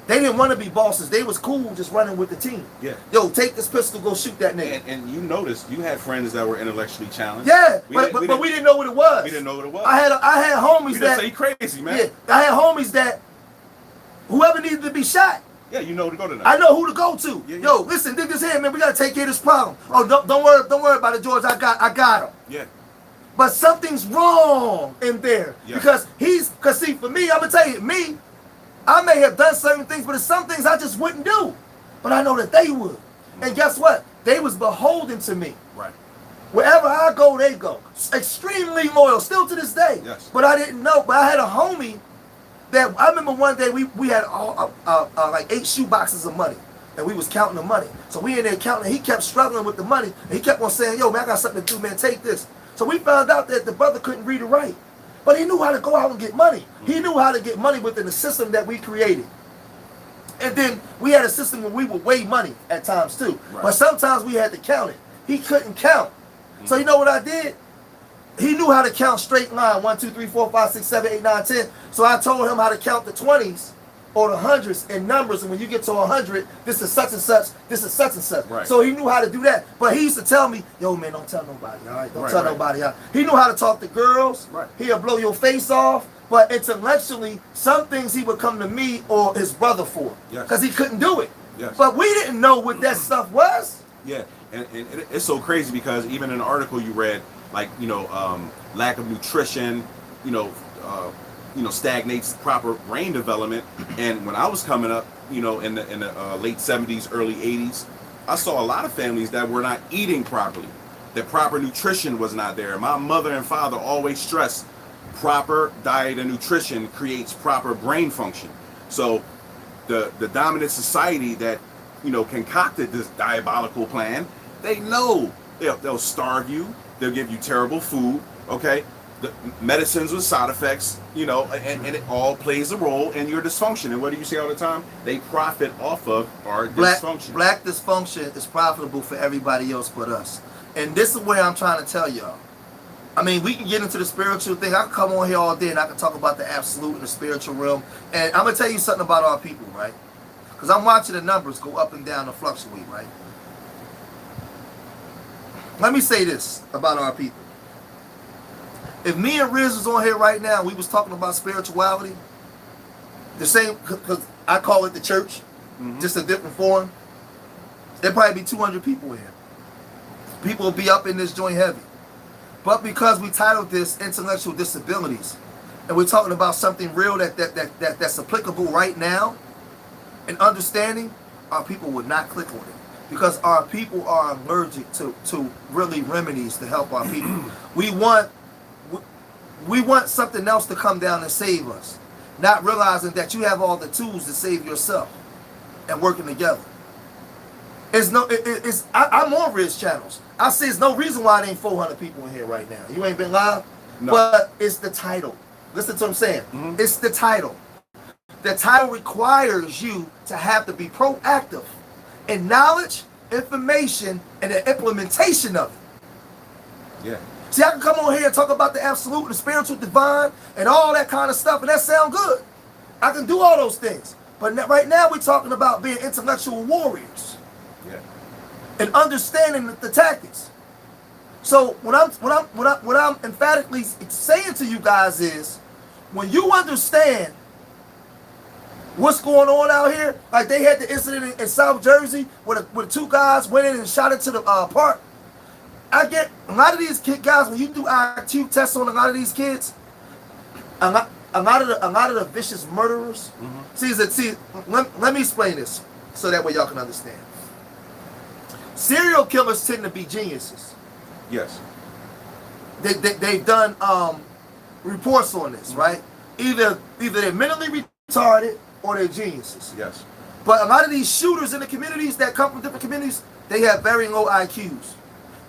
They didn't want to be bosses. They was cool just running with the team. Yo, take this pistol, go shoot that nigga. And you noticed you had friends that were intellectually challenged. But we didn't know what it was. We didn't know what it was. I had homies you that say crazy, man. I had homies that whoever needed to be shot. You know who to go to now. I know who to go to. Yo, listen, dig this here, man. We gotta take care of this problem. Oh, don't worry about it, George. I got him. But something's wrong in there because see, for me, I'm gonna tell you, I may have done certain things, but there's some things I just wouldn't do. But I know that they would. And guess what? They was beholden to me. Wherever I go, they go. Extremely loyal, still to this day. But I didn't know. But I had a homie that I remember one day we had like 8 shoe boxes of money. And we was counting the money. So we in there counting. He kept struggling with the money. And he kept on saying, yo, man, I got something to do, man. Take this. So we found out that the brother couldn't read or write. But he knew how to go out and get money. He knew how to get money within the system that we created. And then we had a system where we would weigh money at times too. But sometimes we had to count it. He couldn't count. So you know what I did? He knew how to count straight line. 1, 2, 3, 4, 5, 6, 7, 8, 9, 10. So I told him how to count the 20s or the hundreds in numbers. And when you get to 100, this is such and such, this is such and such. So he knew how to do that. But he used to tell me, yo, man, don't tell nobody, all right? Don't tell nobody. He knew how to talk to girls. He'll blow your face off. But intellectually, some things he would come to me or his brother for. Because he couldn't do it. But we didn't know what that stuff was. And it's so crazy because even in an article you read, like, lack of nutrition, stagnates proper brain development. And when I was coming up, in the late 70s, early 80s, I saw a lot of families that were not eating properly. That proper nutrition was not there. My mother and father always stressed proper diet and nutrition creates proper brain function. So the dominant society that, concocted this diabolical plan, they know they'll starve you. They'll give you terrible food, okay? The medicines with side effects, and it all plays a role in your dysfunction. And what do you say all the time? They profit off of our dysfunction. Black dysfunction is profitable for everybody else but us. And this is where I'm trying to tell y'all. I mean, we can get into the spiritual thing. I can come on here all day and I can talk about the absolute and the spiritual realm. And I'm going to tell you something about our people, right? Because I'm watching the numbers go up and down and fluctuate, right? Let me say this about our people. If me and Riz was on here right now, we was talking about spirituality, the same, because I call it the church, just a different form, there'd probably be 200 people in here. People will be up in this joint heavy. But because we titled this Intellectual Disabilities, and we're talking about something real that's applicable right now, and understanding, our people would not click on it. Because our people are allergic to really remedies to help our people. We want something else to come down and save us, not realizing that you have all the tools to save yourself and working together. I'm on Riz channels. I see there's no reason why there ain't 400 people in here right now. You ain't been live? No. But it's the title. Listen to what I'm saying. It's the title. The title requires you to have to be proactive in knowledge, information, and the implementation of it. See, I can come on here and talk about the absolute and the spiritual divine and all that kind of stuff, and that sound good. I can do all those things. But right now we're talking about being intellectual warriors. And understanding the tactics. So what I'm emphatically saying to you guys is, when you understand what's going on out here, like they had the incident in South Jersey where the 2 guys went in and shot into the park. I get a lot of these guys, when you do IQ tests on a lot of these kids, a lot of the vicious murderers. Let me explain this so that way y'all can understand. Serial killers tend to be geniuses. Yes. They've done reports on this, right? either they're mentally retarded or they're geniuses. Yes. But a lot of these shooters in the communities that come from different communities, they have very low IQs.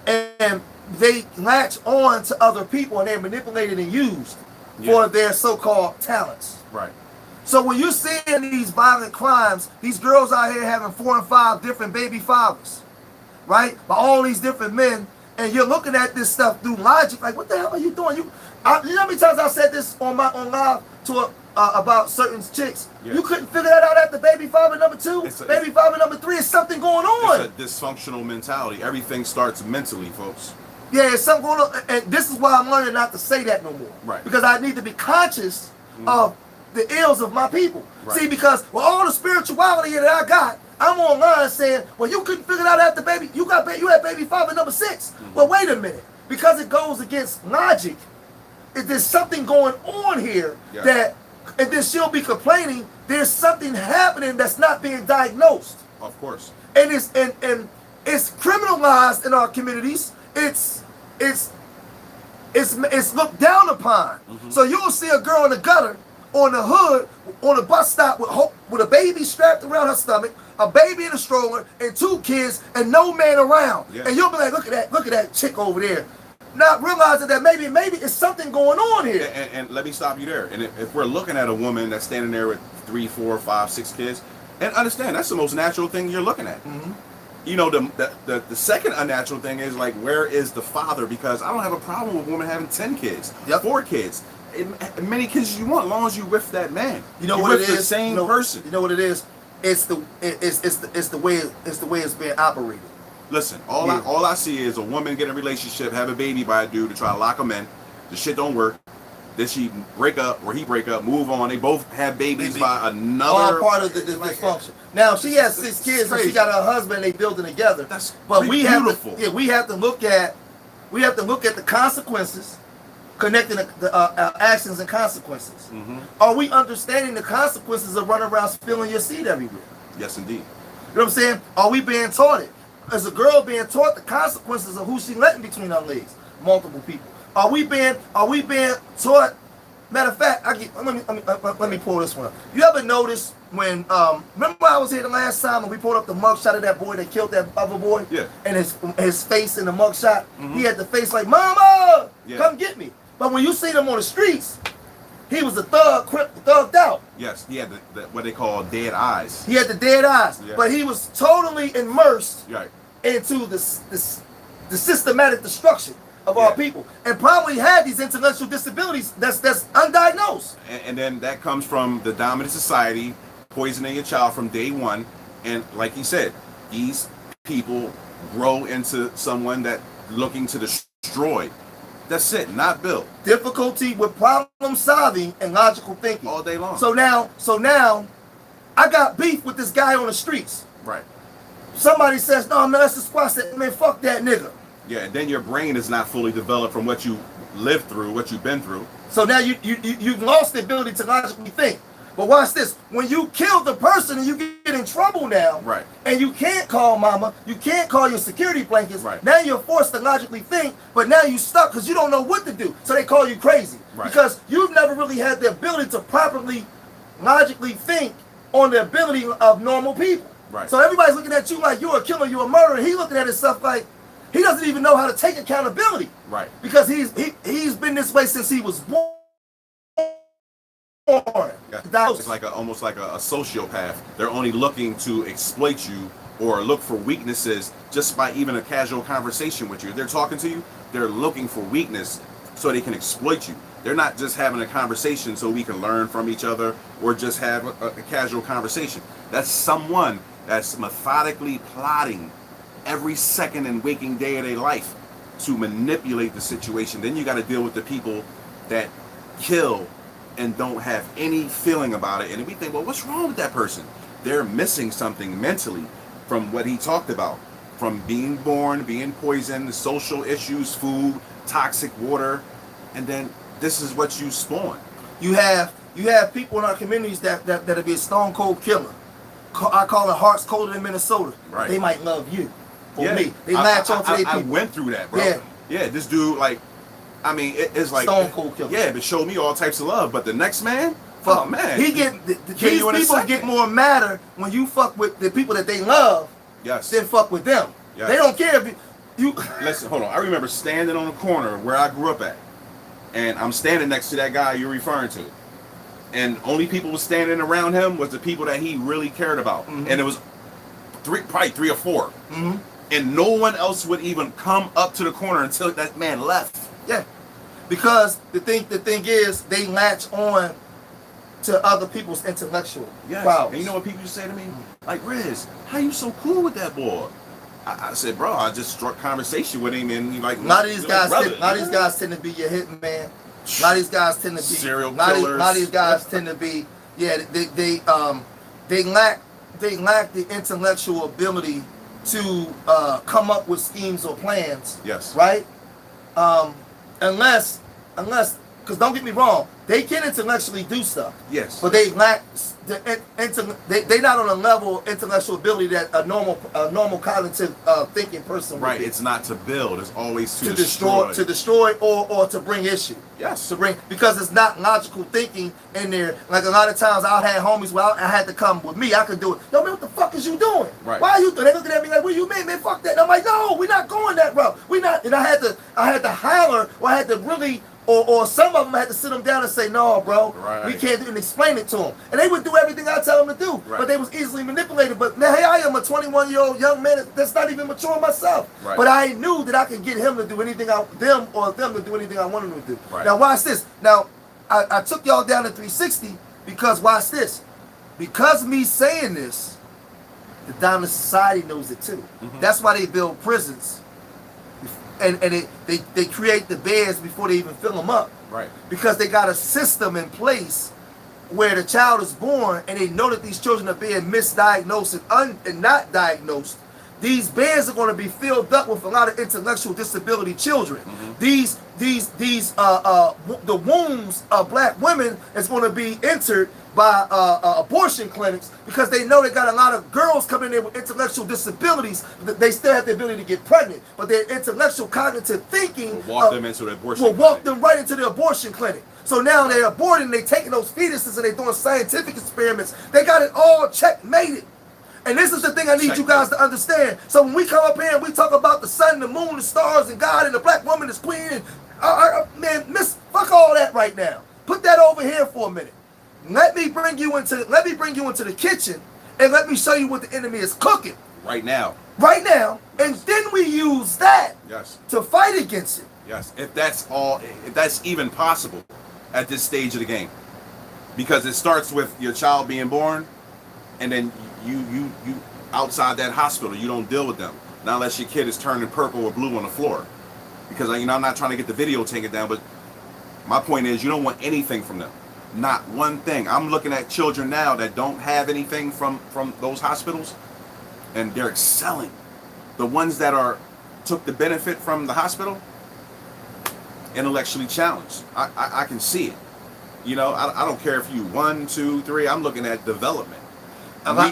And they latch on to other people and they're manipulated and used for their so-called talents. Right. So when you're seeing these violent crimes, these girls out here having 4 and 5 different baby fathers, right? By all these different men, and you're looking at this stuff through logic, like, what the hell are you doing? You know how many times I said this on live to about certain chicks? Yeah. You couldn't figure that out after baby father number 2, baby father number 3. Is something going on? It's a dysfunctional mentality. Everything starts mentally, folks. Yeah, it's something going on, and this is why I'm learning not to say that no more. Right. Because I need to be conscious of the ills of my people. Right. See, because with all the spirituality that I got, I'm online saying, well, you couldn't figure it out after baby. You had baby father number 6. Well, wait a minute. Because it goes against logic, if there's something going on here that, and then she'll be complaining, there's something happening that's not being diagnosed. Of course. And it's criminalized in our communities. It's looked down upon. So you'll see a girl in the gutter, on the hood, on a bus stop with a baby strapped around her stomach, a baby in a stroller, and 2 kids, and no man around. Yeah. And you'll be like, look at that chick over there. Not realizing that maybe it's something going on here. And let me stop you there. And if we're looking at a woman that's standing there with 3, 4, 5, 6 kids, and understand that's the most natural thing you're looking at. You know, the second unnatural thing is, like, where is the father? Because I don't have a problem with a woman having 10 kids, 4 kids, as many kids as you want, as long as you with that man. You know you're what with it the is? same person. You know what it is? It's the way it's being operated. Listen, all I see is a woman get in a relationship, have a baby by a dude to try to lock them in. The shit don't work. Then she break up, or he break up, move on. They both have babies by another. All part of the dysfunction. Now she has 6 kids and she got her husband. They building together. That's we beautiful. We have to look at the consequences, connecting the actions and consequences. Are we understanding the consequences of running around spilling your seed everywhere? Yes, indeed. You know what I'm saying? Are we being taught it? Is a girl being taught the consequences of who she letting between her legs? Multiple people. Are we being taught? Matter of fact, let me pull this one up. You ever notice when remember I was here the last time and we pulled up the mugshot of that boy that killed that other boy? Yeah. And his face in the mugshot, he had the face like, "Mama, come get me." But when you see them on the streets, he was a thugged out. Yes, he had the what they call dead eyes. He had the dead eyes, but he was totally immersed into the systematic destruction of our people, and probably had these intellectual disabilities that's undiagnosed. And then that comes from the dominant society poisoning your child from day one. And like he said, these people grow into someone that looking to destroy. That's it, not build. Difficulty with problem solving and logical thinking all day long. So now, I got beef with this guy on the streets. Right. Somebody says, "No, man, that's the squad." I said, "Man, fuck that nigga." Yeah, and then your brain is not fully developed from what you lived through, what you've been through. So now you've lost the ability to logically think. But watch this. When you kill the person and you get in trouble now, and you can't call mama, you can't call your security blankets, now you're forced to logically think, but now you're stuck because you don't know what to do. So they call you crazy. Because you've never really had the ability to properly logically think on the ability of normal people. So everybody's looking at you like you're a killer, you're a murderer. He's looking at himself like he doesn't even know how to take accountability. Because he's been this way since he was born. It's like almost like a sociopath. They're only looking to exploit you or look for weaknesses just by even a casual conversation with you. If they're talking to you, they're looking for weakness so they can exploit you. They're not just having a conversation so we can learn from each other or just have a casual conversation. That's someone that's methodically plotting every second and waking day of their life to manipulate the situation. Then you got to deal with the people that kill and don't have any feeling about it. And we think, well, what's wrong with that person? They're missing something mentally from what he talked about, from being born, being poisoned, social issues, food, toxic water, and then this is what you spawn. You have people in our communities that'll be a stone cold killer. I call it hearts colder than Minnesota. They might love you. For me, they latch on to their people. I went through that, bro. Yeah, this dude, like, I mean, it's like Stone Cold Killer. Yeah, but showed me all types of love. But the next man, Fuck, oh man, these people get more madder when you fuck with the people that they love. Yes. Than fuck with them. Yes. They don't care if you. Listen, hold on. I remember standing on the corner where I grew up at, and I'm standing next to that guy you're referring to, and only people was standing around him was the people that he really cared about, and it was probably three or four, and no one else would even come up to the corner until that man left. Yeah, because the thing is they latch on to other people's intellectual prowess. And you know what people used to say to me? Like, Riz, how you so cool with that boy? I said, bro, I just struck conversation with him, and he like. A lot of these guys tend to be your hitman. A lot of these guys tend to be serial killers. A lot of these guys tend to be they lack the intellectual ability to come up with schemes or plans. Yes. Right. Unless, because don't get me wrong, they can intellectually do stuff. Yes. But they lack they're not on a level of intellectual ability that a normal cognitive thinking person would Right. be. It's not to build. It's always to destroy. To destroy or to bring issue. Yes. Because it's not logical thinking in there. Like a lot of times I had homies where I had to come with me. I could do it. Yo, man, what the fuck is you doing? Right. Why are you doing? They looking at me like, what you mean, man? Fuck that. And I'm like, no, we're not going that route. We not. And I had to holler, or I had to really. Or some of them had to sit them down and say, no, bro, we can't do it, and explain it to them. And they would do everything I tell them to do, but they was easily manipulated. But now, hey, I am a 21-year-old young man that's not even mature myself. Right. But I knew that I could get him to do anything them to do anything I wanted them to do. Right. Now, watch this. Now, I took y'all down to 360 because, watch this. Because me saying this, the dominant society knows it too. That's why they build prisons. And they create the beds before they even fill them up. Right. Because they got a system in place where the child is born and they know that these children are being misdiagnosed and not diagnosed. These beds are going to be filled up with a lot of intellectual disability children. The wombs of black women is going to be entered by abortion clinics because they know they got a lot of girls coming in there with intellectual disabilities. They still have the ability to get pregnant, but their intellectual cognitive thinking will walk them into the abortion will walk them right into the abortion clinic. So now they're aborting, they're taking those fetuses and they're doing scientific experiments. They got it all checkmated. And this is the thing I need you guys to understand. So when we come up here and we talk about the sun, the moon, the stars, and God, and the black woman is queen, and man, fuck all that right now. Put that over here for a minute. Let me bring you into the kitchen and let me show you what the enemy is cooking. Right now. Right now. And then we use that to fight against it. Yes. If that's even possible at this stage of the game. Because it starts with your child being born, and then you outside that hospital, you don't deal with them. Not unless your kid is turning purple or blue on the floor. Because I'm not trying to get the video taken down, but my point is you don't want anything from them. Not one thing. I'm looking at children now that don't have anything from those hospitals, and they're excelling. The ones that took the benefit from the hospital, intellectually challenged. I can see it. You know, I don't care if you 1, 2, 3. I'm looking at development.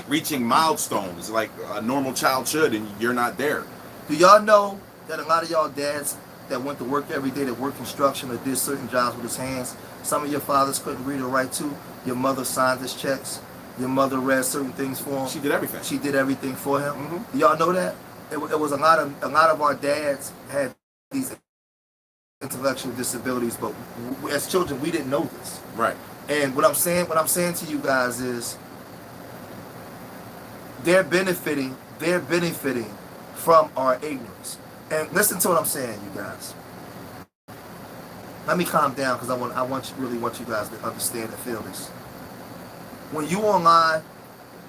Reaching milestones like a normal child should, and you're not there. Do y'all know that a lot of y'all dads that went to work every day, that worked construction or did certain jobs with his hands, some of your fathers couldn't read or write too? Your mother signed his checks. Your mother read certain things for him. She did everything. She did everything for him. Do y'all know that? It was a lot of our dads had these intellectual disabilities, but as children we didn't know this. Right. And what I'm saying to you guys is they're benefiting from our ignorance. And listen to what I'm saying, you guys. Let me calm down because I really want you guys to understand and feel this. When you online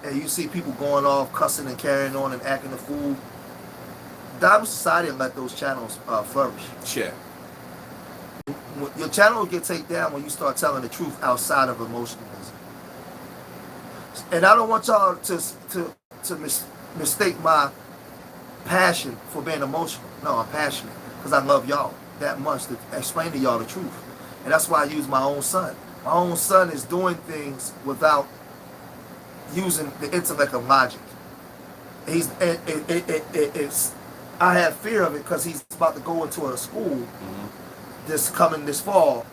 and you see people going off, cussing and carrying on and acting a fool, Diamond Society will let those channels flourish. Sure. Your channel will get taken down when you start telling the truth outside of emotionalism. And I don't want y'all to mistake my passion for being emotional. No, I'm passionate because I love y'all that much to explain to y'all the truth. And that's why I use my own son. My own son is doing things without using the intellect of logic. I have fear of it because he's about to go into a school this coming this fall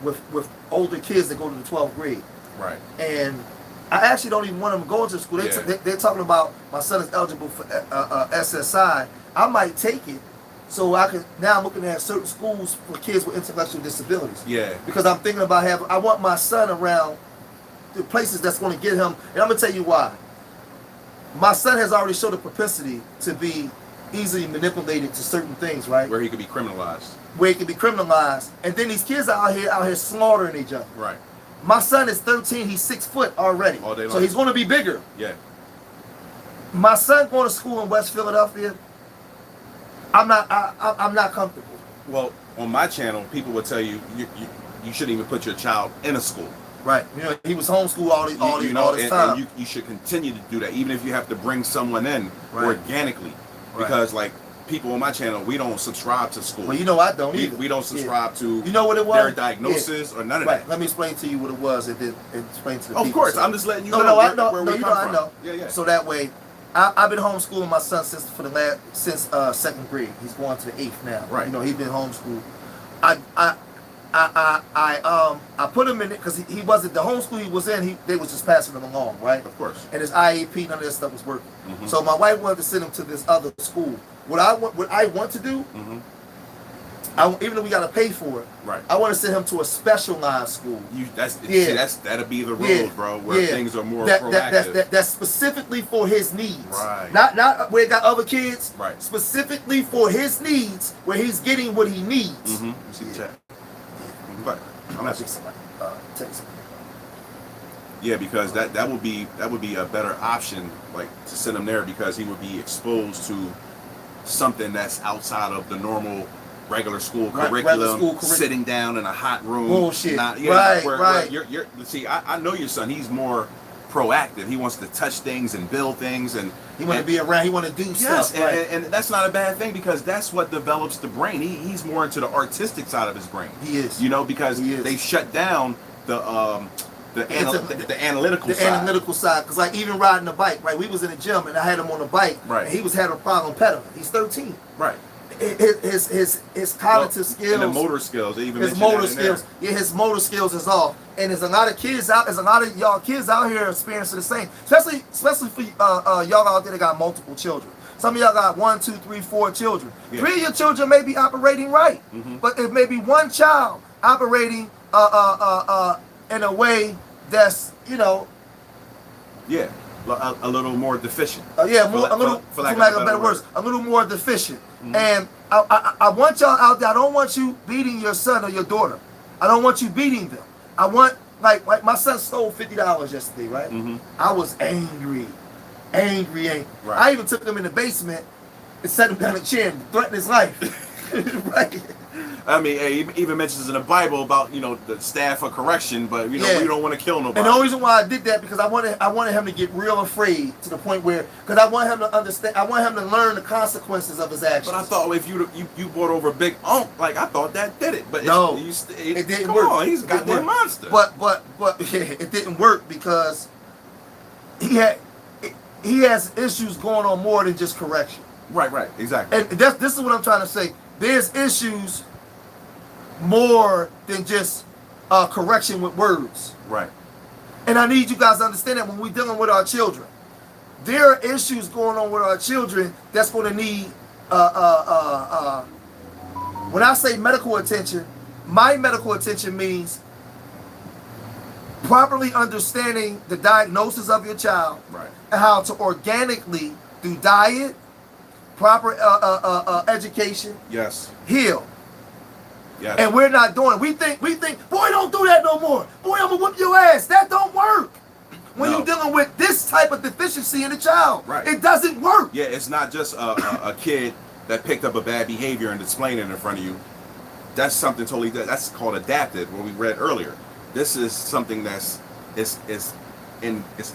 with older kids that go to the 12th grade. Right. And I actually don't even want them going to school. They're talking about my son is eligible for SSI. I might take it so I can. Now I'm looking at certain schools for kids with intellectual disabilities. Yeah. Because I'm thinking about I want my son around the places that's going to get him. And I'm going to tell you why. My son has already showed a propensity to be easily manipulated to certain things, right? Where he could be criminalized. Where he can be criminalized. And then these kids out here slaughtering each other. Right. My son is 13. He's 6 foot already. All day long. So he's going to be bigger. Yeah. My son going to school in West Philadelphia, I'm not comfortable. Well, on my channel, people will tell you you shouldn't even put your child in a school. Right. You know, he was homeschooled all this time. And you should continue to do that, even if you have to bring someone in organically. Right. Because, like, people on my channel, we don't subscribe to school. Well, you know I don't either. We don't subscribe to you know what it was? Their diagnosis or none of that. Let me explain to you what it was and then explain to the Of people. course, I'm just letting you know where we come from. I know. Yeah. So that way, I've been homeschooling my son since 2nd grade. He's going to the 8th now. Right. You know, he's been homeschooled. I put him in it because he wasn't the homeschool he was in. They was just passing him along, right? Of course. And his IEP, none of that stuff was working. Mm-hmm. So my wife wanted to send him to this other school. What I want to do, even though we got to pay for it, right? I want to send him to a specialized school. That'll be the rules, bro. Where things are more proactive. That's specifically for his needs. Right. Not where he got other kids. Right. Specifically for his needs, where he's getting what he needs. Mm-hmm. You see the chat. But I'm not somebody text me. Yeah, because that would be a better option, like to send him there, because he would be exposed to something that's outside of the normal regular school curriculum, sitting down in a hot room. Bullshit. Right. You're see, I know your son. He's more proactive. He wants to touch things and build things, and he want to be around. He want to do stuff. And that's not a bad thing, because that's what develops the brain. He's more into the artistic side of his brain. He is. You know, because they shut down the analytical side. Analytical side, because like even riding a bike, right? We was in the gym and I had him on a bike, right? And he was having a problem pedaling. He's 13, right? His cognitive skills, and the motor skills, his motor skills, his motor skills is off. And there's a lot of y'all kids out here experiencing the same, especially for y'all out there that got multiple children. Some of y'all got 1, 2, 3, 4 children. Yeah. 3 of your children may be operating right, but it may be one child operating in a way that's, you know, a little more deficient. For lack of better words, a little more deficient. And I want y'all out there. I don't want you beating your son or your daughter. I don't want you beating them. I want, like my son stole $50 yesterday, right? I was angry. Right. I even took him in the basement and set him down in a chair and threatened his life. Right. I mean, he even mentions in the Bible about, you know, the staff for correction, but we don't want to kill nobody. And the only reason why I did that, because I wanted him to get real afraid, to the point where, because I want him to understand, I want him to learn the consequences of his actions. But I thought if you brought over a big like I thought that did it, but no, it didn't come work. On, he's a goddamn monster. But it didn't work because he has issues going on more than just correction. Right, exactly. And this is what I'm trying to say. There's issues more than just correction with words. Right. And I need you guys to understand that when we're dealing with our children, there are issues going on with our children that's going to need, when I say medical attention, my medical attention means properly understanding the diagnosis of your child, right, and how to organically, through diet, proper education, heal. Yes. And we're not doing it. We think, boy, don't do that no more. Boy, I'm gonna whip your ass. That don't work. When you're dealing with this type of deficiency in a child, right, it doesn't work. Yeah, it's not just a kid that picked up a bad behavior and displaying it in front of you. That's something totally different. That's called adaptive, what we read earlier. This is something that's it's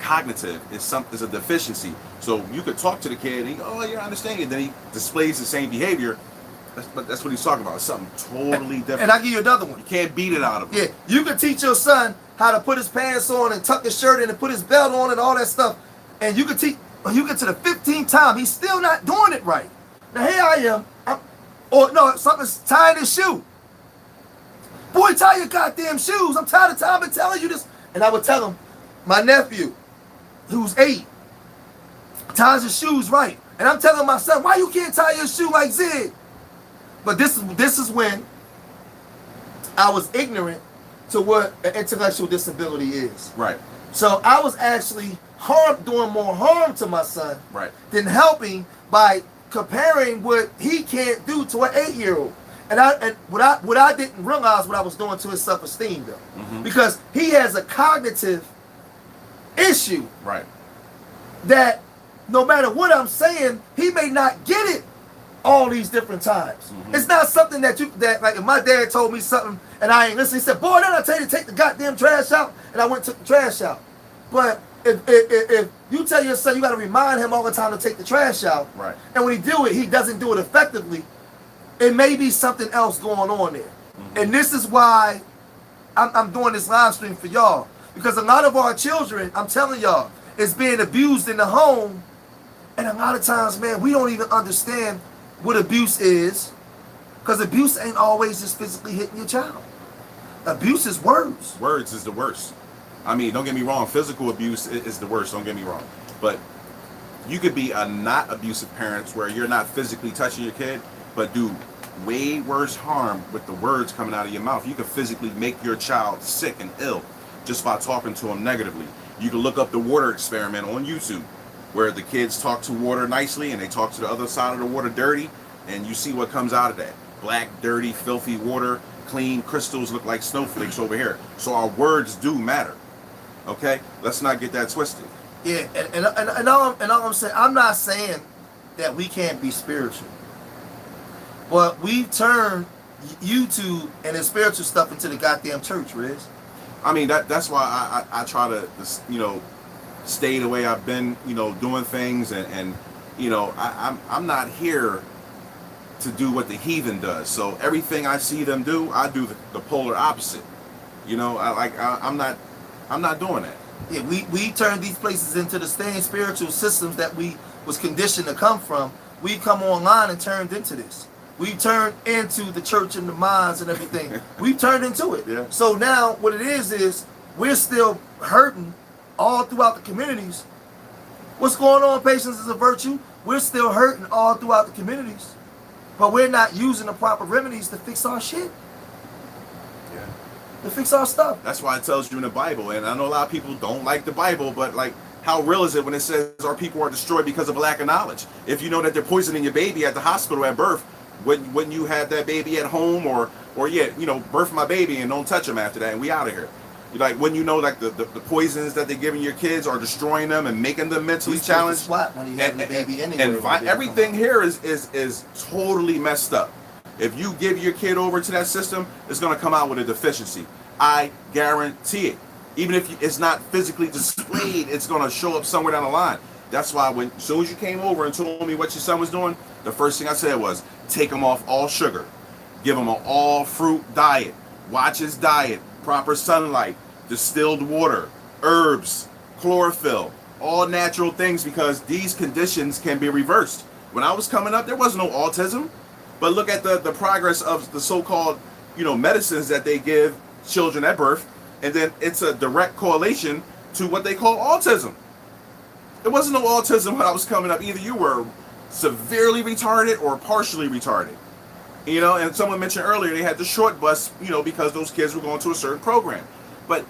cognitive. It's a deficiency. So you could talk to the kid and you're understanding. Then he displays the same behavior. That's what he's talking about. It's something totally different. And I'll give you another one. You can't beat it out of him. Yeah, you can teach your son how to put his pants on and tuck his shirt in and put his belt on and all that stuff. And you can teach, when you get to the 15th time, he's still not doing it right. Now here I am. Or no, something's tying his shoe. Boy, tie your goddamn shoes. I'm tired of time of telling you this. And I would tell him, my nephew, who's 8, ties his shoes right. And I'm telling my son, why you can't tie your shoe like Zig? But this is when I was ignorant to what an intellectual disability is. Right. So I was actually doing more harm to my son than helping by comparing what he can't do to an 8-year-old. And what I didn't realize what I was doing to his self-esteem though. Because he has a cognitive issue. Right. That no matter what I'm saying, he may not get it all these different times. It's not something that like if my dad told me something and I ain't listening, he said, boy, didn't I tell you to take the goddamn trash out? And I went and took the trash out. But if you tell your son you got to remind him all the time to take the trash out, and when he do it, he doesn't do it effectively, it may be something else going on there. And this is why I'm doing this live stream for y'all. Because a lot of our children, I'm telling y'all, is being abused in the home. And a lot of times, man, we don't even understand what abuse is. Because abuse ain't always just physically hitting your child. Abuse is words. Words is the worst. I mean, don't get me wrong. Physical abuse is the worst. Don't get me wrong. But you could be a not abusive parent where you're not physically touching your kid, but do way worse harm with the words coming out of your mouth. You could physically make your child sick and ill just by talking to them negatively. You can look up the water experiment on YouTube, where the kids talk to water nicely and they talk to the other side of the water dirty, and you see what comes out of that. Black, dirty, filthy water, clean crystals look like snowflakes over here. So our words do matter. Okay? Let's not get that twisted. Yeah, and all I'm saying, I'm not saying that we can't be spiritual. But we turn YouTube and the spiritual stuff into the goddamn church, Riz. I mean, that's why I try to, stay the way I've been, doing things, and I'm not here to do what the heathen does. So everything I see them do, I do the polar opposite. I'm not doing that. Yeah, we turn these places into the same spiritual systems that we was conditioned to come from. We come online and turned into this. We turned into the church and the minds and everything. We turned into it. Yeah. So now what it is we're still hurting all throughout the communities. What's going on? Patience is a virtue. We're still hurting all throughout the communities. But we're not using the proper remedies to fix our shit. Yeah. To fix our stuff. That's why it tells you in the Bible. And I know a lot of people don't like the Bible, but how real is it when it says our people are destroyed because of a lack of knowledge? If you know that they're poisoning your baby at the hospital at birth, wouldn't you have that baby at home or birth my baby and don't touch him after that and we out of here? When the poisons that they're giving your kids are destroying them and making them mentally challenged. When you have the baby anyway, and everything here is totally messed up. If you give your kid over to that system, it's going to come out with a deficiency. I guarantee it. Even if it's not physically displayed, it's going to show up somewhere down the line. That's why as soon as you came over and told me what your son was doing, the first thing I said was, take him off all sugar. Give him an all fruit diet. Watch his diet. Proper sunlight. Distilled water. Herbs. Chlorophyll. All natural things, because these conditions can be reversed. When I was coming up, there was no autism. But look at the progress of the so-called, medicines that they give children at birth. And then it's a direct correlation to what they call autism. There wasn't no autism when I was coming up. Either you were severely retarded or partially retarded. And someone mentioned earlier they had the short bus, because those kids were going to a certain program. But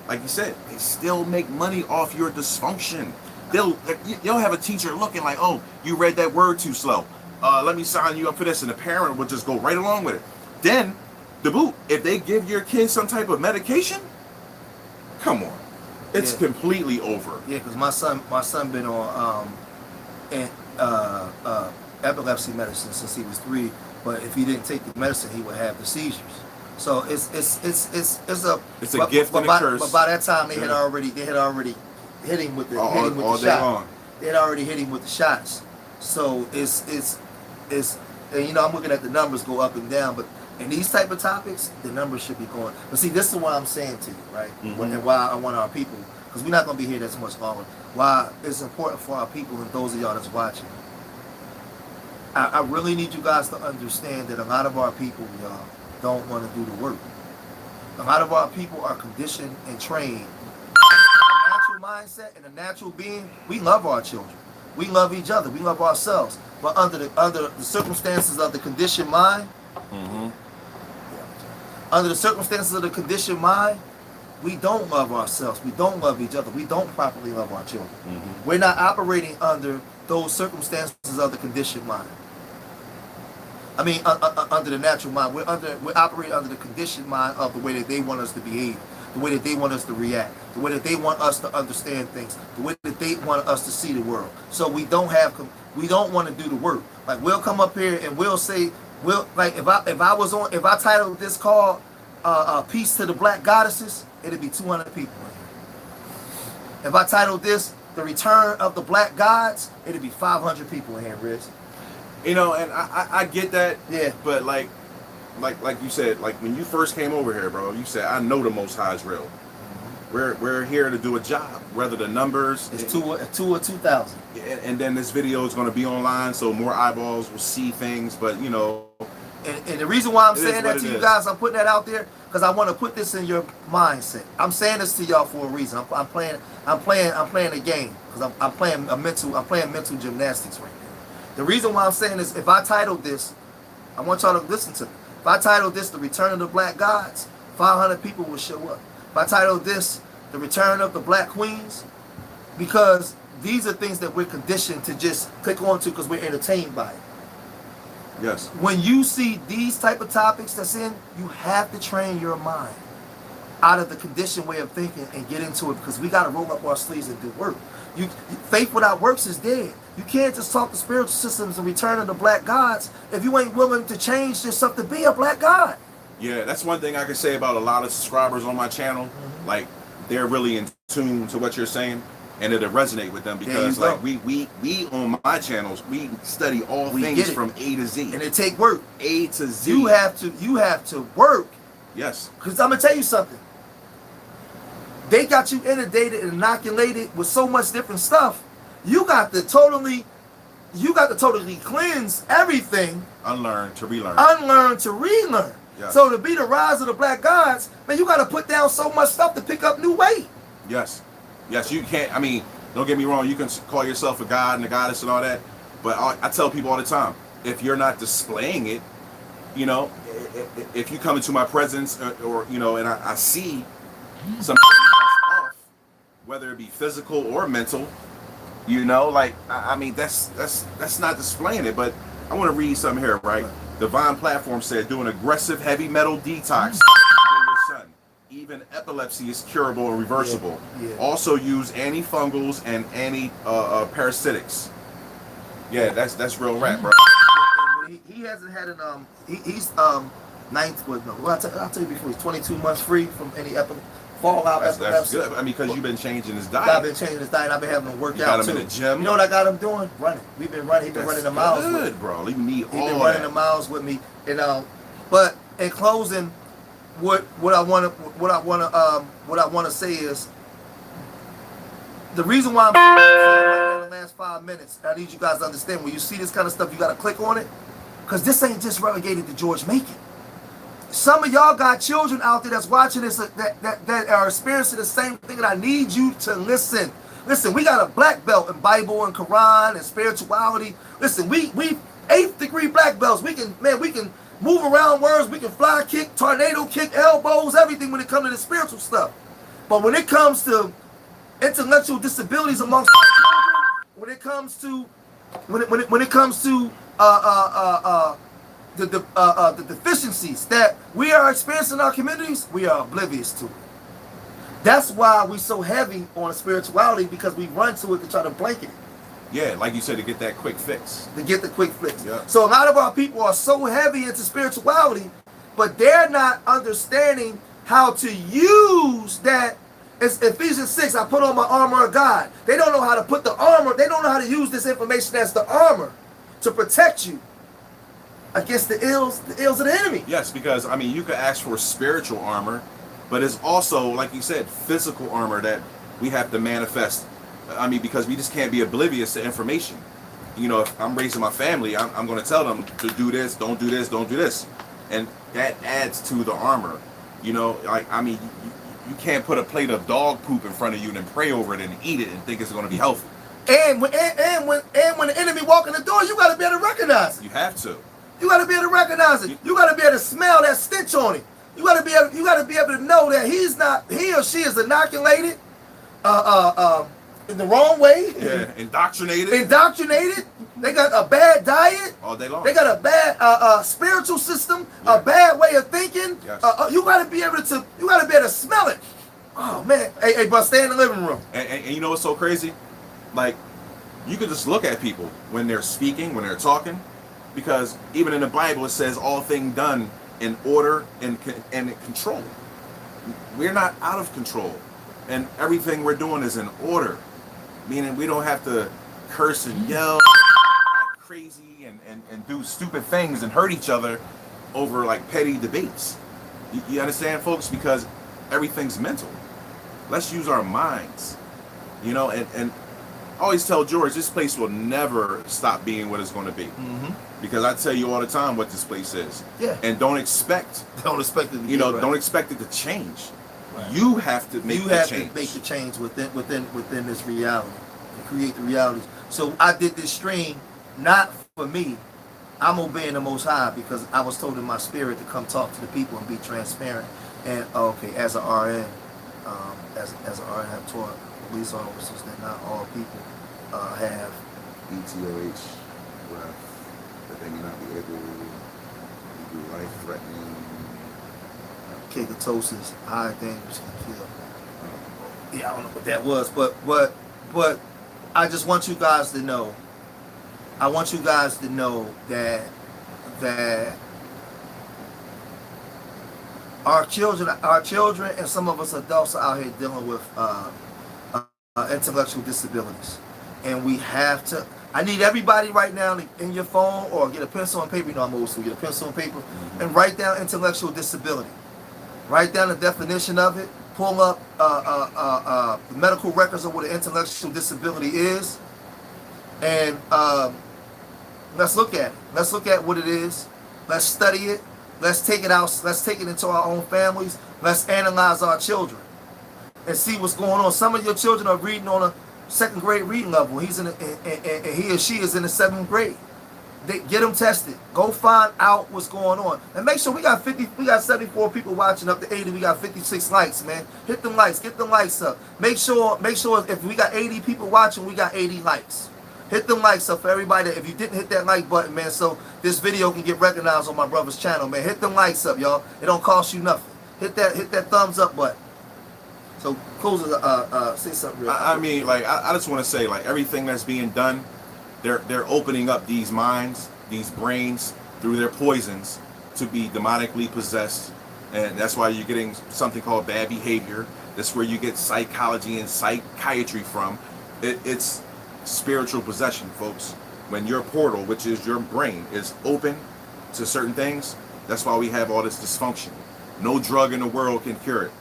like you said, they still make money off your dysfunction. They'll have a teacher looking like, oh, you read that word too slow. Let me sign you up for this. And the parent will just go right along with it. Then, if they give your kid some type of medication, come on. It's completely over. Yeah, because my son been on epilepsy medicine since he was 3. But if he didn't take the medicine, he would have the seizures. So it's a gift and a curse. But by that time, they had already hit him with the all day shot. long. They had already hit him with the shots. So it's and I'm looking at the numbers go up and down, but in these type of topics, the numbers should be going. But see, this is what I'm saying to you, right? And why I want our people, because we're not going to be here that much longer. Why it's important for our people and those of y'all that's watching. I really need you guys to understand that a lot of our people, y'all, don't want to do the work. A lot of our people are conditioned and trained in a natural mindset and a natural being. We love our children. We love each other. We love ourselves. But under the circumstances of the conditioned mind, under the circumstances of the conditioned mind, we don't love ourselves. We don't love each other. We don't properly love our children. We're not operating under those circumstances of the conditioned mind. I mean, under the natural mind. We operate under the conditioned mind of the way that they want us to behave, the way that they want us to react, the way that they want us to understand things, the way that they want us to see the world. So we don't want to do the work. Like, we'll come up here and we'll say, if I titled this call Peace to the Black Goddesses, it'd be 200 people in here. If I titled this The Return of the Black Gods, it'd be 500 people in here, Riz. You know, and I get that. Yeah. But like you said, like when you first came over here, bro, you said, I know the Most High is real. We're here to do a job, whether the numbers it's 2 or 2,000. And then this video is going to be online, so more eyeballs will see things. But you know, and the reason why I'm saying that to you guys, I'm putting that out there because I want to put this in your mindset. I'm saying this to y'all for a reason. I'm playing a game because I'm playing mental gymnastics right now. The reason why I'm saying this, if I titled this, I want y'all to listen to me. If I titled this The Return of the Black Gods, 500 people will show up. If I titled this The Return of the Black Queens, because these are things that we're conditioned to just click on to because we're entertained by it. Yes. When you see these type of topics that's in, you have to train your mind out of the conditioned way of thinking and get into it, because we got to roll up our sleeves and do work. Faith without works is dead. You can't just talk the spiritual systems and return of the black gods if you ain't willing to change yourself to be a black god. Yeah, that's one thing I can say about a lot of subscribers on my channel. Like, they're really in tune to what you're saying, and it'll resonate with them because like we on my channels, we study all things from A to Z. And it take work. A to Z. You have to work. Yes. Because I'm gonna tell you something. They got you inundated and inoculated with so much different stuff. You got to totally cleanse everything. Unlearn to relearn. Unlearn to relearn. Yes. So to be the rise of the black gods, man, you got to put down so much stuff to pick up new weight. Yes. Yes, you can't, I mean, don't get me wrong, you can call yourself a god and a goddess and all that, but I tell people all the time, if you're not displaying it, you know, if you come into my presence or you know, and I see something that's off, whether it be physical or mental, you know, like, I mean, that's not displaying it. But I want to read something here, right? Divine Platform said, do an aggressive heavy metal detox for your son. Even epilepsy is curable and reversible. Yeah. Also use antifungals and anti-parasitics. Yeah, that's real rap, bro. He hasn't had an he's ninth. Well, I'll tell you before, he's 22 months free from any fallout. That's good. I mean, because you've been changing his diet. I've been changing his diet. I've been having him work out. You got him too. in the gym. You know what I got him doing? Running. We've been running. He's been running the miles. Good, bro. You need all that. He's been running the miles with me. And but in closing, what I want to say is the reason why I'm saying in the last 5 minutes. I need you guys to understand, when you see this kind of stuff, you got to click on it, because this ain't just relegated to George Macon. Some of y'all got children out there that's watching this that are experiencing the same thing, and I need you to listen. Listen, we got a black belt in Bible and Quran and spirituality. Listen, we 8th degree black belts. We can move around words. We can fly kick, tornado kick, elbows, everything when it comes to the spiritual stuff. But when it comes to intellectual disabilities amongst our children, when it comes to the deficiencies that we are experiencing in our communities, we are oblivious to it. That's why we so heavy on spirituality, because we run to it to try to blanket it. Yeah, like you said, to get that quick fix. To get the quick fix. Yeah. So a lot of our people are so heavy into spirituality, but they're not understanding how to use that. It's Ephesians 6, I put on my armor of God. They don't know how to put the armor, they don't know how to use this information as the armor to protect you against the ills of the enemy. Yes, because, I mean, you could ask for spiritual armor, but it's also, like you said, physical armor that we have to manifest. I mean, because we just can't be oblivious to information. you know, if I'm raising my family, I'm going to tell them to do this, don't do this, don't do this. And that adds to the armor. You know, like, I mean, you can't put a plate of dog poop in front of you and then pray over it and eat it and think it's going to be healthy. And when the enemy walk in the door, you got to be able to recognize it. You have to. You got to be able to recognize it. You got to be able to smell that stench on it. You got to be able to know that he or she is inoculated, in the wrong way. Yeah, indoctrinated. They got a bad diet. All day long. They got a bad spiritual system, a bad way of thinking. Yes. You got to be able to smell it. Oh man, hey, but stay in the living room. And you know what's so crazy? Like, you can just look at people when they're speaking, when they're talking, because even in the Bible it says all things done in order and control. We're not out of control, and everything we're doing is in order, meaning we don't have to curse and yell, act crazy, and do stupid things and hurt each other over like petty debates. You understand, folks? Because everything's mental. Let's use our minds, you know, and I always tell George, this place will never stop being what it's going to be. Mm-hmm. Because I tell you all the time what this place is. Yeah. And don't expect it to right. Don't expect it to change. Right. You have to make the change. To make the change within this reality, and create the reality. So I did this stream not for me. I'm obeying the Most High because I was told in my spirit to come talk to the people and be transparent. And as an RN, as an RN have taught police officers that not all people have ETOH, that they may not be able to do life-threatening, kegatosis, high dangerous can kill. Yeah, I don't know what that was, but I just want you guys to know. I want you guys to know that our children, and some of us adults are out here dealing with intellectual disabilities, and we have to. I need everybody right now in your phone or get a pencil and paper. You know I'm old school. Get a pencil and paper and write down intellectual disability. Write down the definition of it. Pull up the medical records of what an intellectual disability is, and let's look at it. Let's look at what it is. Let's study it. Let's take it out. Let's take it into our own families. Let's analyze our children and see what's going on. Some of your children are reading on a second grade reading level. He's in, and he or she is in the 7th grade. Get them tested. Go find out what's going on, and make sure we got 74 people watching, up to 80. We got 56 likes, man. Hit them likes. Get them likes up. Make sure if we got 80 people watching, we got 80 likes. Hit them likes up for everybody. If you didn't hit that like button, man, so this video can get recognized on my brother's channel, man. Hit them likes up, y'all. It don't cost you nothing. Hit that thumbs up button. So, close say something real quick. I mean, like, I just want to say, like, everything that's being done, they're opening up these minds, these brains, through their poisons to be demonically possessed. And that's why you're getting something called bad behavior. That's where you get psychology and psychiatry from. It's spiritual possession, folks. When your portal, which is your brain, is open to certain things, that's why we have all this dysfunction. No drug in the world can cure it.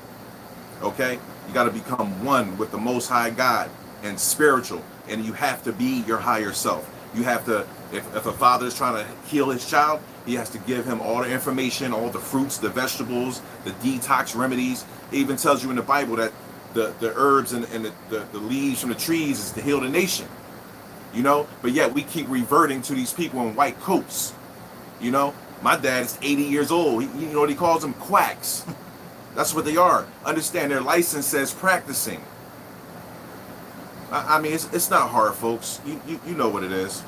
Okay? You got to become one with the Most High God and spiritual, and you have to be your higher self. You have to, if a father is trying to heal his child, he has to give him all the information, all the fruits, the vegetables, the detox remedies. It even tells you in the Bible that the herbs and the leaves from the trees is to heal the nation, you know. But yet we keep reverting to these people in white coats, you know. My dad is 80 years old. You know what he calls them? Quacks. That's what they are. Understand, their license says practicing. I mean, it's not hard, folks. You know what it is.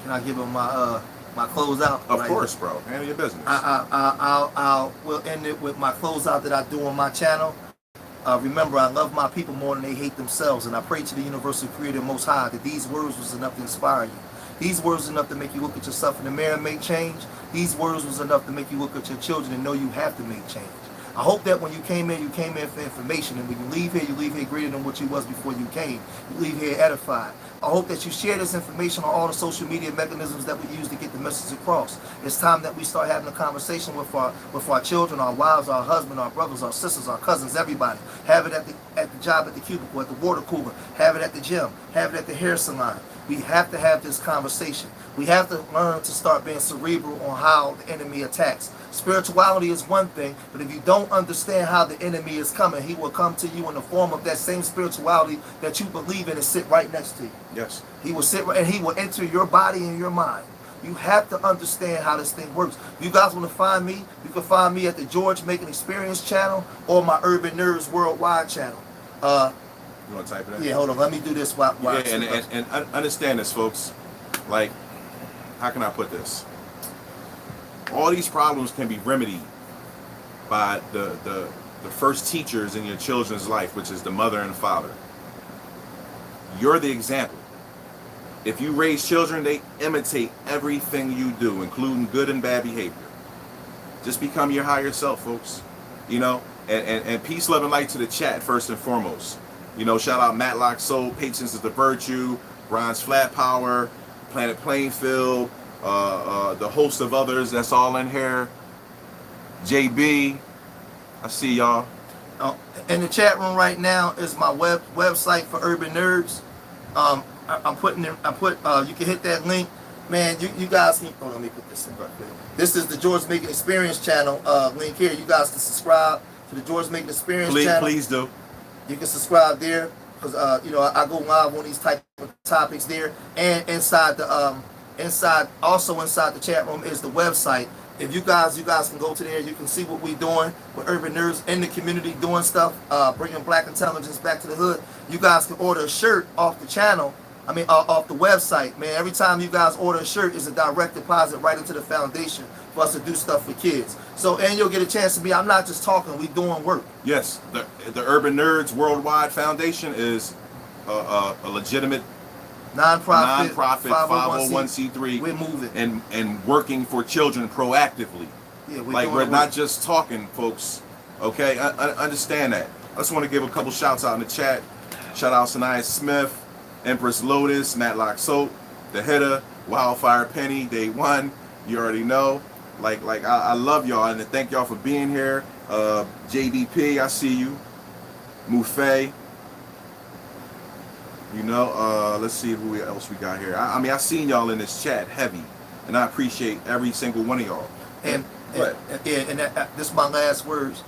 Can I give him my closeout? Of course, bro. Handle your business. We'll end it with my closeout that I do on my channel. Remember, I love my people more than they hate themselves, and I pray to the universal creator Most High that these words was enough to inspire you. These words was enough to make you look at yourself in the mirror and make change. These words was enough to make you look at your children and know you have to make change. I hope that when you came in for information, and when you leave here greater than what you was before you came. You leave here edified. I hope that you share this information on all the social media mechanisms that we use to get the message across. It's time that we start having a conversation with our children, our wives, our husbands, our brothers, our sisters, our cousins, everybody. Have it at the job, at the cubicle, at the water cooler. Have it at the gym. Have it at the hair salon. We have to have this conversation. We have to learn to start being cerebral on how the enemy attacks. Spirituality is one thing, but if you don't understand how the enemy is coming, he will come to you in the form of that same spirituality that you believe in and sit right next to you. Yes. He will sit and he will enter your body and your mind. You have to understand how this thing works. If you guys want to find me, you can find me at the George Making Experience channel or my Urban Nerds Worldwide channel. You want to type it in? Yeah, hold on. Let me do this while and understand this, folks. Like, how can I put this? All these problems can be remedied by the first teachers in your children's life, which is the mother and the father. You're the example. If you raise children, they imitate everything you do, including good and bad behavior. Just become your higher self, folks. You know, and peace, love, and light to the chat first and foremost. You know, shout out Matlock Soul, Patience is the Virtue, Bronze Flat Power, Planet Plainfield, the host of others that's all in here. JB, I see y'all. In the chat room right now is my website for Urban Nerds. I'm putting in, you can hit that link. Man, you guys can, let me put this in right there. This is the George Making Experience channel link here. You guys can subscribe to the George Making Experience channel. Please do. You can subscribe there because you know I go live on these type of topics there, and inside the inside the chat room is the website. If you guys can go to there, you can see what we're doing with Urban Nerds in the community, doing stuff, bringing Black intelligence back to the hood. You guys can order a shirt off the channel. I mean, off the website, man. Every time you guys order a shirt, is a direct deposit right into the foundation for us to do stuff for kids. So, and you'll get a chance to be, I'm not just talking, we doing work. Yes, the Urban Nerds Worldwide Foundation is a legitimate non-profit 501c3. We're moving. And working for children proactively. Yeah, we're not just talking, folks. Okay, understand that. I just want to give a couple shouts out in the chat. Shout out Sanaya Smith, Empress Lotus, Matlock Soap, The Hitter, Wildfire Penny, Day One. You already know. I love y'all and thank y'all for being here. JDP, I see you. Mufay. You know, let's see who else we got here. I mean, I seen y'all in this chat heavy, and I appreciate every single one of y'all. And this is my last words.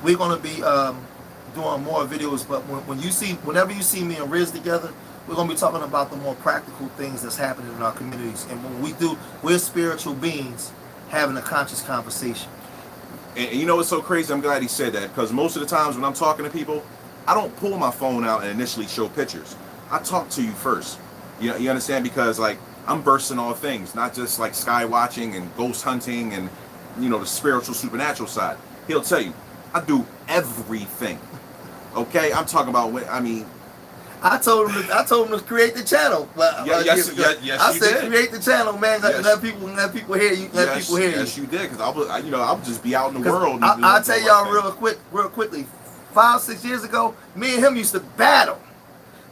We're gonna be doing more videos, but whenever you see me and Riz together, we're gonna be talking about the more practical things that's happening in our communities. And when we do, we're spiritual beings having a conscious conversation. And you know what's so crazy? I'm glad he said that, because most of the times when I'm talking to people, I don't pull my phone out and initially show pictures. I talk to you first. You understand? Because like I'm versed in all things, not just like sky watching and ghost hunting and the spiritual supernatural side. He'll tell you, I do everything. Okay, I'm talking about I told him to create the channel. Yes, I said create the channel, man. Let people hear you. Yes, you did. Because I would just be out in the world. I'll tell y'all real quickly. 5-6 years ago, me and him used to battle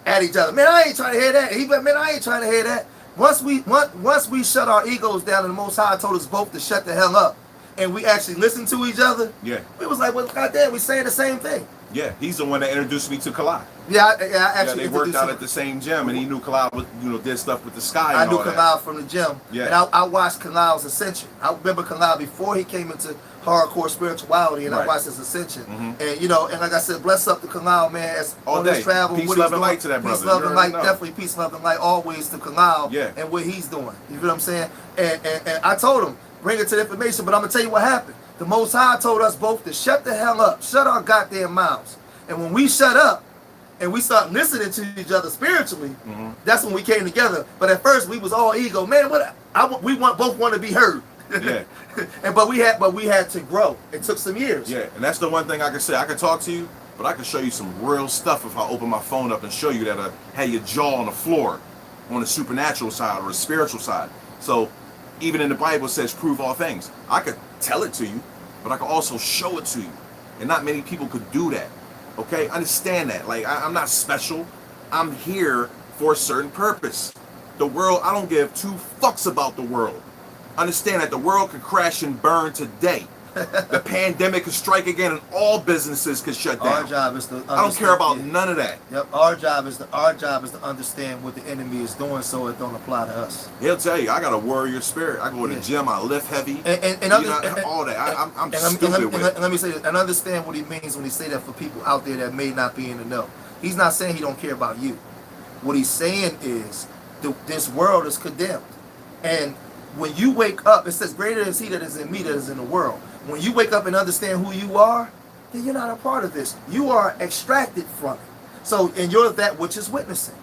at each other. Man, I ain't trying to hear that. He went, man, I ain't trying to hear that. Once we shut our egos down, and the Most High told us both to shut the hell up, and we actually listened to each other. Yeah, it was like, well, goddamn, we saying the same thing. Yeah, he's the one that introduced me to Kalai. Yeah, I actually they worked out at the same gym, and he knew Kalai did stuff with the sky. I knew Kalai from the gym. Yeah, and I watched Kalai's ascension. I remember Kalai before he came into hardcore spirituality, and I watched his ascension. Mm-hmm. And and like I said, bless up to Kalai, man. As all this travel, peace, love, and light to that brother. Peace, love, and light, definitely peace, love, and light, always to Kalai. Yeah, and what he's doing. You know what I'm saying? And I told him, bring it to the information, but I'm gonna tell you what happened. The Most High told us both to shut the hell up, shut our goddamn mouths. And when we shut up and we start listening to each other spiritually, that's when we came together. But at first we was all ego, man. Both want to be heard. Yeah. but we had to grow. It took some years. Yeah, and that's the one thing I can say. I can talk to you, but I can show you some real stuff if I open my phone up and show you that I had your jaw on the floor, on the supernatural side or the spiritual side. So even in the Bible it says prove all things. I could tell it to you, but I could also show it to you. And not many people could do that. Okay, understand that. Like, I'm not special. I'm here for a certain purpose. The world, I don't give two fucks about the world. Understand that the world could crash and burn today. The pandemic could strike again, and all businesses could shut down. Our job is to. I don't care about none of that. Yep. Our job is to understand what the enemy is doing, so it don't apply to us. He'll tell you, I got a warrior spirit. I go to the gym, I lift heavy, all that. I'm stupid with it. And let me say this, and understand what he means when he say that for people out there that may not be in the know. He's not saying he don't care about you. What he's saying is this world is condemned. And when you wake up, it says, greater is he that is in me that is in the world. When you wake up and understand who you are, then you're not a part of this. You are extracted from it. So, and you're that which is witnessing.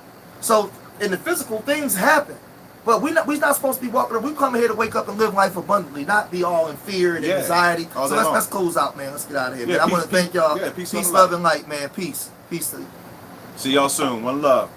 So, in the physical, things happen. But we're not supposed to be walking. We come here to wake up and live life abundantly, not be all in fear and anxiety. So let's close out, man. Let's get out of here. Man. I want to thank y'all. Peace, love, and light, man. Peace. Peace to you. See y'all soon. One love.